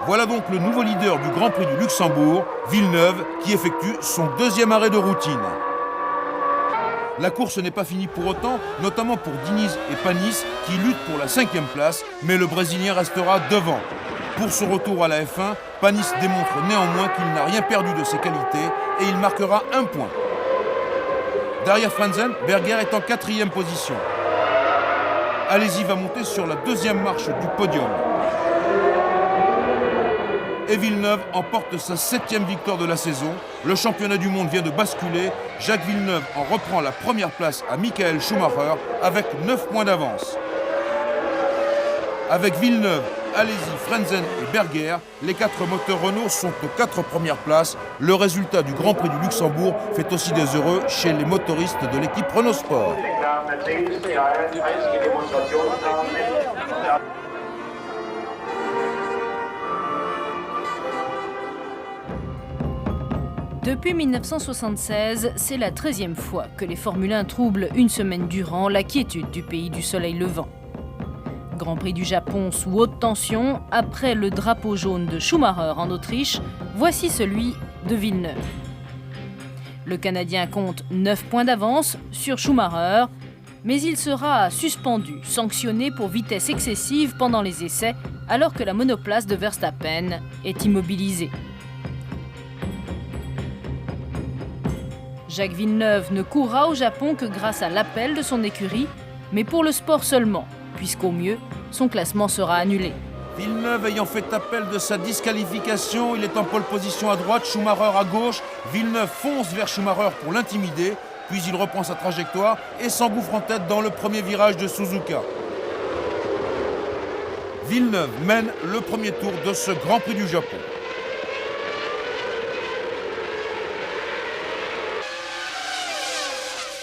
Voilà donc le nouveau leader du Grand Prix du Luxembourg, Villeneuve, qui effectue son 2e arrêt de routine. La course n'est pas finie pour autant, notamment pour Diniz et Panis qui luttent pour la 5e place, mais le Brésilien restera devant. Pour son retour à la F1, Panis démontre néanmoins qu'il n'a rien perdu de ses qualités et il marquera 1 point. Derrière Frentzen, Berger est en 4e position. Alesi va monter sur la 2e marche du podium. Et Villeneuve emporte sa 7e victoire de la saison. Le championnat du monde vient de basculer. Jacques Villeneuve en reprend la première place à Michael Schumacher avec 9 points d'avance. Avec Villeneuve, Alesi, Frentzen et Berger, les 4 moteurs Renault sont aux 4 premières places. Le résultat du Grand Prix du Luxembourg fait aussi des heureux chez les motoristes de l'équipe Renault Sport. Depuis 1976, c'est la 13e fois que les Formule 1 troublent une semaine durant la quiétude du pays du soleil levant. Grand Prix du Japon sous haute tension, après le drapeau jaune de Schumacher en Autriche, voici celui de Villeneuve. Le Canadien compte 9 points d'avance sur Schumacher, mais il sera suspendu, sanctionné pour vitesse excessive pendant les essais, alors que la monoplace de Verstappen est immobilisée. Jacques Villeneuve ne courra au Japon que grâce à l'appel de son écurie, mais pour le sport seulement, puisqu'au mieux, son classement sera annulé. Villeneuve ayant fait appel de sa disqualification, il est en pole position à droite, Schumacher à gauche. Villeneuve fonce vers Schumacher pour l'intimider, puis il reprend sa trajectoire et s'engouffre en tête dans le premier virage de Suzuka. Villeneuve mène le premier tour de ce Grand Prix du Japon.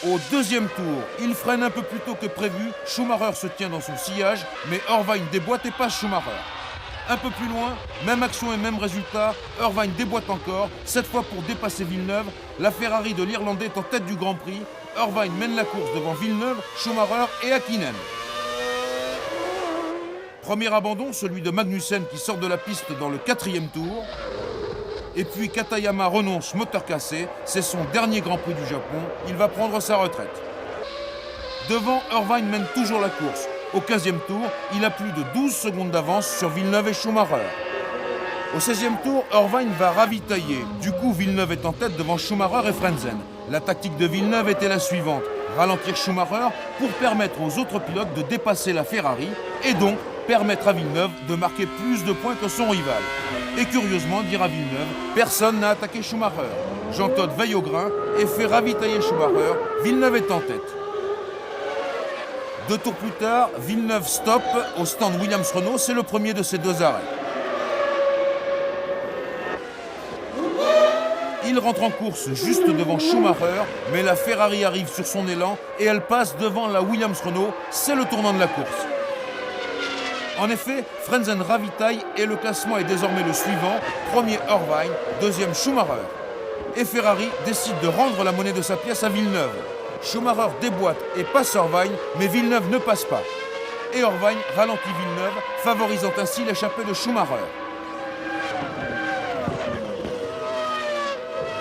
Au deuxième tour, il freine un peu plus tôt que prévu, Schumacher se tient dans son sillage, mais Irvine déboîte et passe Schumacher. Un peu plus loin, même action et même résultat, Irvine déboîte encore, cette fois pour dépasser Villeneuve. La Ferrari de l'Irlandais est en tête du Grand Prix. Irvine mène la course devant Villeneuve, Schumacher et Häkkinen. Premier abandon, celui de Magnussen qui sort de la piste dans le quatrième tour. Et puis Katayama renonce, moteur cassé, c'est son dernier Grand Prix du Japon, il va prendre sa retraite. Devant, Irvine mène toujours la course. Au 15e tour, il a plus de 12 secondes d'avance sur Villeneuve et Schumacher. Au 16e tour, Irvine va ravitailler. Du coup, Villeneuve est en tête devant Schumacher et Frentzen. La tactique de Villeneuve était la suivante, ralentir Schumacher pour permettre aux autres pilotes de dépasser la Ferrari et donc permettre à Villeneuve de marquer plus de points que son rival. Et curieusement, dira Villeneuve, personne n'a attaqué Schumacher. Jean Todt veille au grain et fait ravitailler Schumacher. Villeneuve est en tête. 2 tours plus tard, Villeneuve stoppe au stand Williams-Renault. C'est le premier de ces 2 arrêts. Il rentre en course juste devant Schumacher, mais la Ferrari arrive sur son élan et elle passe devant la Williams-Renault. C'est le tournant de la course. En effet, Frentzen ravitaille et le classement est désormais le suivant. Premier Irvine, deuxième Schumacher. Et Ferrari décide de rendre la monnaie de sa pièce à Villeneuve. Schumacher déboîte et passe Irvine, mais Villeneuve ne passe pas. Et Irvine ralentit Villeneuve, favorisant ainsi l'échappée de Schumacher.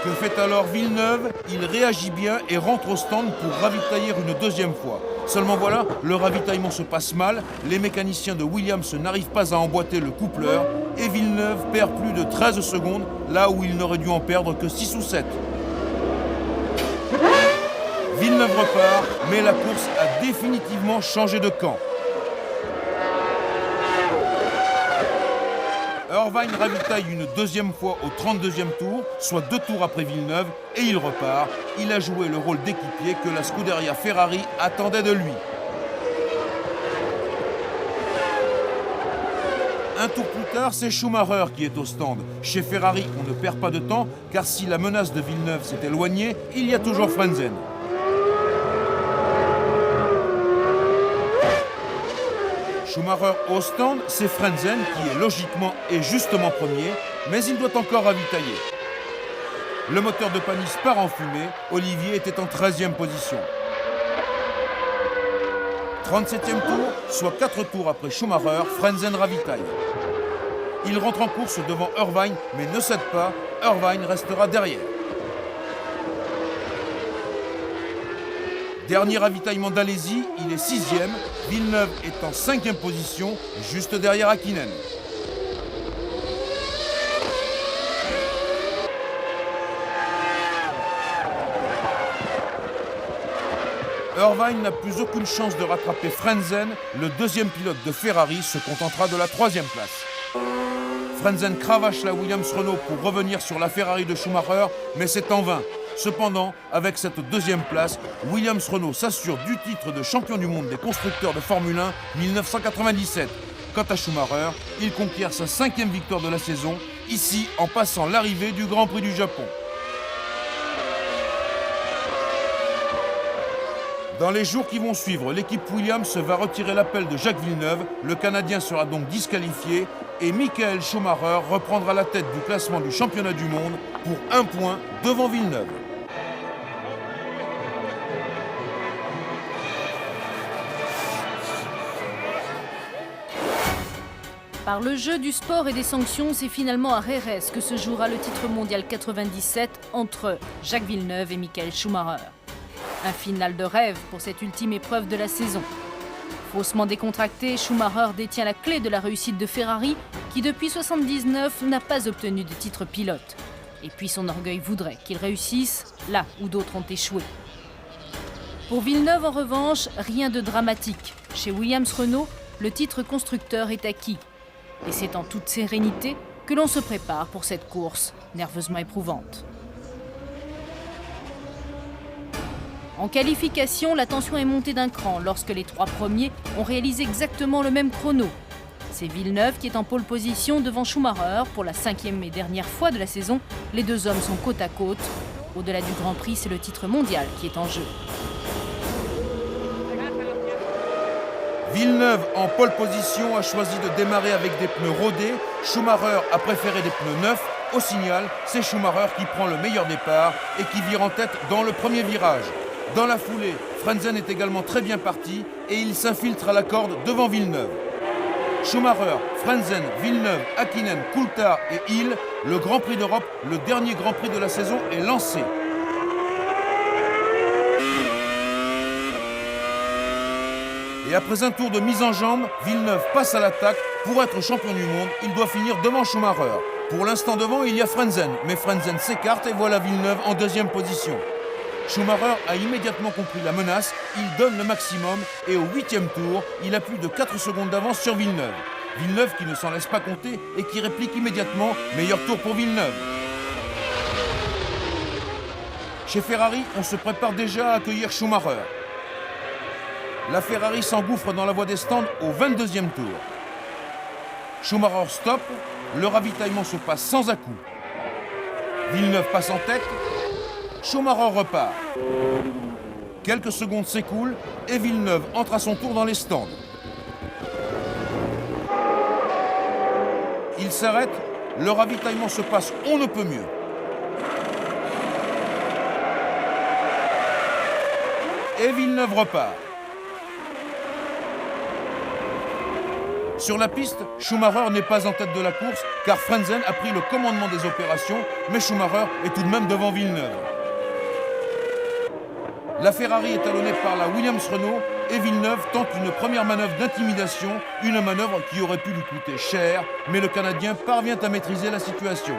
Que fait alors Villeneuve? Il réagit bien et rentre au stand pour ravitailler une deuxième fois. Seulement voilà, le ravitaillement se passe mal, les mécaniciens de Williams n'arrivent pas à emboîter le coupleur et Villeneuve perd plus de 13 secondes, là où il n'aurait dû en perdre que 6 ou 7. Villeneuve repart, mais la course a définitivement changé de camp. Irvine ravitaille une deuxième fois au 32e tour, soit 2 tours après Villeneuve, et il repart. Il a joué le rôle d'équipier que la Scuderia Ferrari attendait de lui. Un tour plus tard, c'est Schumacher qui est au stand. Chez Ferrari, on ne perd pas de temps, car si la menace de Villeneuve s'est éloignée, il y a toujours Frentzen. Schumacher au stand, c'est Frentzen qui est logiquement et justement premier, mais il doit encore ravitailler. Le moteur de Panis part en fumée, Olivier était en 13e position. 37e tour, soit 4 tours après Schumacher, Frentzen ravitaille. Il rentre en course devant Irvine, mais ne cède pas, Irvine restera derrière. Dernier ravitaillement d'Alesi, il est 6e, Villeneuve est en 5e position, juste derrière Häkkinen. Irvine n'a plus aucune chance de rattraper Frentzen, le deuxième pilote de Ferrari se contentera de la 3e place. Frentzen cravache la Williams-Renault pour revenir sur la Ferrari de Schumacher, mais c'est en vain. Cependant, avec cette deuxième place, Williams-Renault s'assure du titre de champion du monde des constructeurs de Formule 1 1997. Quant à Schumacher, il conquiert sa 5e victoire de la saison, ici en passant l'arrivée du Grand Prix du Japon. Dans les jours qui vont suivre, l'équipe Williams va retirer l'appel de Jacques Villeneuve, le Canadien sera donc disqualifié et Michael Schumacher reprendra la tête du classement du championnat du monde pour 1 point devant Villeneuve. Par le jeu du sport et des sanctions, c'est finalement à Jerez que se jouera le titre mondial 97 entre Jacques Villeneuve et Michael Schumacher. Un final de rêve pour cette ultime épreuve de la saison. Faussement décontracté, Schumacher détient la clé de la réussite de Ferrari qui depuis 1979 n'a pas obtenu de titre pilote. Et puis son orgueil voudrait qu'il réussisse là où d'autres ont échoué. Pour Villeneuve en revanche, rien de dramatique. Chez Williams-Renault, le titre constructeur est acquis. Et c'est en toute sérénité que l'on se prépare pour cette course nerveusement éprouvante. En qualification, la tension est montée d'un cran lorsque les 3 premiers ont réalisé exactement le même chrono. C'est Villeneuve qui est en pole position devant Schumacher pour la 5e et dernière fois de la saison. Les 2 hommes sont côte à côte. Au-delà du Grand Prix, c'est le titre mondial qui est en jeu. Villeneuve, en pole position, a choisi de démarrer avec des pneus rodés. Schumacher a préféré des pneus neufs. Au signal, c'est Schumacher qui prend le meilleur départ et qui vire en tête dans le premier virage. Dans la foulée, Frentzen est également très bien parti et il s'infiltre à la corde devant Villeneuve. Schumacher, Frentzen, Villeneuve, Häkkinen, Coulthard et Hill, le Grand Prix d'Europe, le dernier Grand Prix de la saison, est lancé. Et après un tour de mise en jambe, Villeneuve passe à l'attaque. Pour être champion du monde, il doit finir devant Schumacher. Pour l'instant devant, il y a Frentzen, mais Frentzen s'écarte et voilà Villeneuve en 2e position. Schumacher a immédiatement compris la menace, il donne le maximum et au 8e tour, il a plus de 4 secondes d'avance sur Villeneuve. Villeneuve qui ne s'en laisse pas compter et qui réplique immédiatement « Meilleur tour pour Villeneuve ». Chez Ferrari, on se prépare déjà à accueillir Schumacher. La Ferrari s'engouffre dans la voie des stands au 22e tour. Schumacher stoppe, le ravitaillement se passe sans à-coups. Villeneuve passe en tête, Schumacher repart. Quelques secondes s'écoulent et Villeneuve entre à son tour dans les stands. Il s'arrête, le ravitaillement se passe on ne peut mieux. Et Villeneuve repart. Sur la piste, Schumacher n'est pas en tête de la course car Frentzen a pris le commandement des opérations, mais Schumacher est tout de même devant Villeneuve. La Ferrari est talonnée par la Williams-Renault et Villeneuve tente une première manœuvre d'intimidation, une manœuvre qui aurait pu lui coûter cher, mais le Canadien parvient à maîtriser la situation.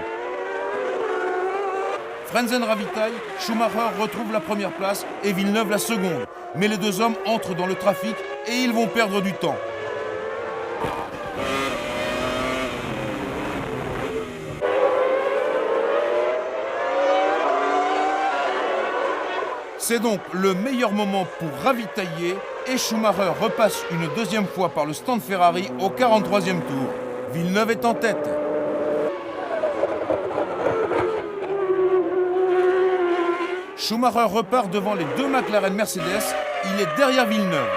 Frentzen ravitaille, Schumacher retrouve la première place et Villeneuve la seconde. Mais les 2 hommes entrent dans le trafic et ils vont perdre du temps. C'est donc le meilleur moment pour ravitailler et Schumacher repasse une 2e fois par le stand Ferrari au 43e tour. Villeneuve est en tête. Schumacher repart devant les 2 McLaren Mercedes, il est derrière Villeneuve.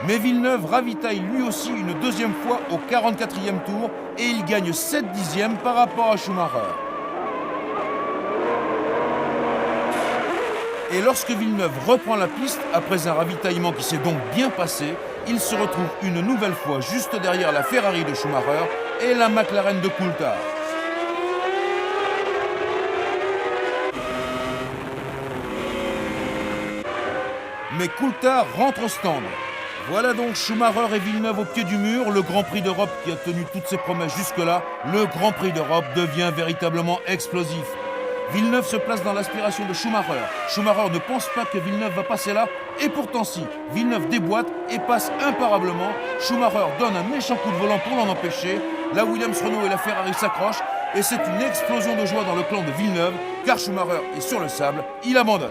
Mais Villeneuve ravitaille lui aussi une 2e fois au 44e tour et il gagne 7 dixièmes par rapport à Schumacher. Et lorsque Villeneuve reprend la piste, après un ravitaillement qui s'est donc bien passé, il se retrouve une nouvelle fois juste derrière la Ferrari de Schumacher et la McLaren de Coulthard. Mais Coulthard rentre au stand. Voilà donc Schumacher et Villeneuve au pied du mur, le Grand Prix d'Europe qui a tenu toutes ses promesses jusque-là. Le Grand Prix d'Europe devient véritablement explosif. Villeneuve se place dans l'aspiration de Schumacher. Schumacher ne pense pas que Villeneuve va passer là, et pourtant si. Villeneuve déboîte et passe imparablement. Schumacher donne un méchant coup de volant pour l'en empêcher. La Williams-Renault et la Ferrari s'accrochent, et c'est une explosion de joie dans le clan de Villeneuve, car Schumacher est sur le sable, il abandonne.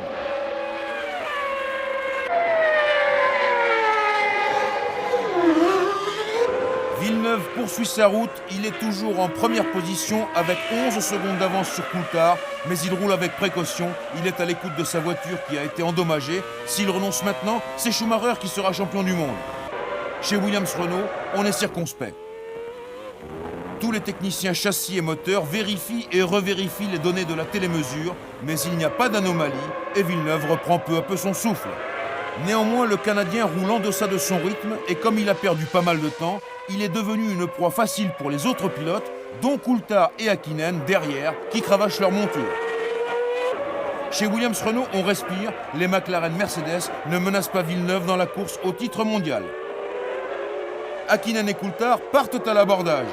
Villeneuve poursuit sa route, il est toujours en première position avec 11 secondes d'avance sur Coulthard, mais il roule avec précaution, il est à l'écoute de sa voiture qui a été endommagée. S'il renonce maintenant, c'est Schumacher qui sera champion du monde. Chez Williams-Renault, on est circonspect. Tous les techniciens châssis et moteurs vérifient et revérifient les données de la télémesure, mais il n'y a pas d'anomalie et Villeneuve reprend peu à peu son souffle. Néanmoins, le Canadien roule en deçà de son rythme et comme il a perdu pas mal de temps, il est devenu une proie facile pour les autres pilotes, dont Coulthard et Häkkinen derrière, qui cravachent leur monture. Chez Williams-Renault, on respire, les McLaren Mercedes ne menacent pas Villeneuve dans la course au titre mondial. Häkkinen et Coulthard partent à l'abordage.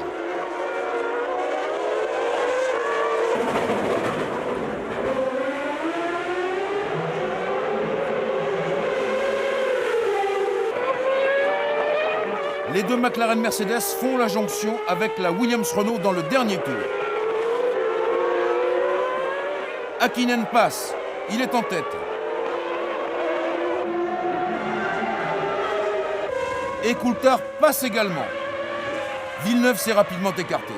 les deux McLaren Mercedes font la jonction avec la Williams-Renault dans le dernier tour. Häkkinen passe, il est en tête. Et Coulthard passe également. Villeneuve s'est rapidement écarté.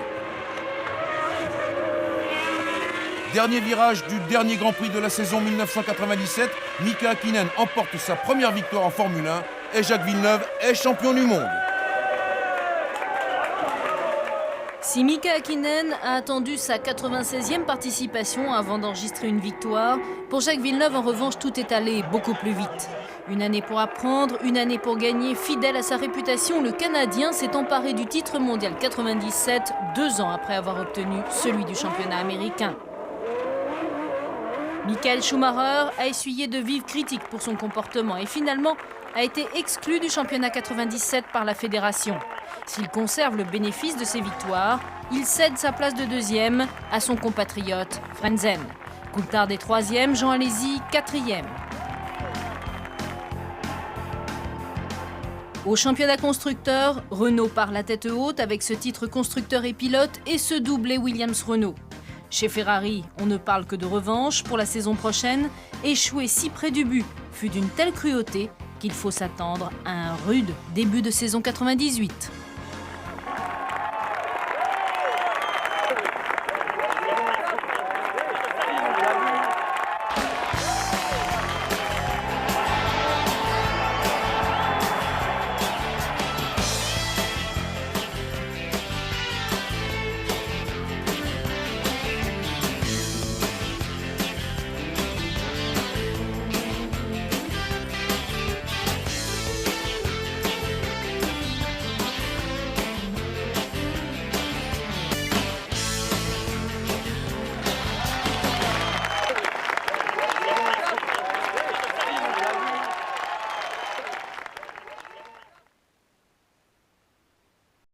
Dernier virage du dernier Grand Prix de la saison 1997, Mika Häkkinen emporte sa première victoire en Formule 1 et Jacques Villeneuve est champion du monde. Si Mika Häkkinen a attendu sa 96e participation avant d'enregistrer une victoire, pour Jacques Villeneuve, en revanche, tout est allé beaucoup plus vite. Une année pour apprendre, une année pour gagner. Fidèle à sa réputation, le Canadien s'est emparé du titre mondial 97, 2 ans après avoir obtenu celui du championnat américain. Michael Schumacher a essuyé de vives critiques pour son comportement et finalement a été exclu du championnat 97 par la fédération. S'il conserve le bénéfice de ses victoires, il cède sa place de deuxième à son compatriote Frentzen. Coulthard est troisième, Jean Alesi quatrième. Au championnat constructeur, Renault part la tête haute avec ce titre constructeur et pilote et ce doublé Williams-Renault. Chez Ferrari, on ne parle que de revanche pour la saison prochaine. Échouer si près du but fut d'une telle cruauté qu'il faut s'attendre à un rude début de saison 98.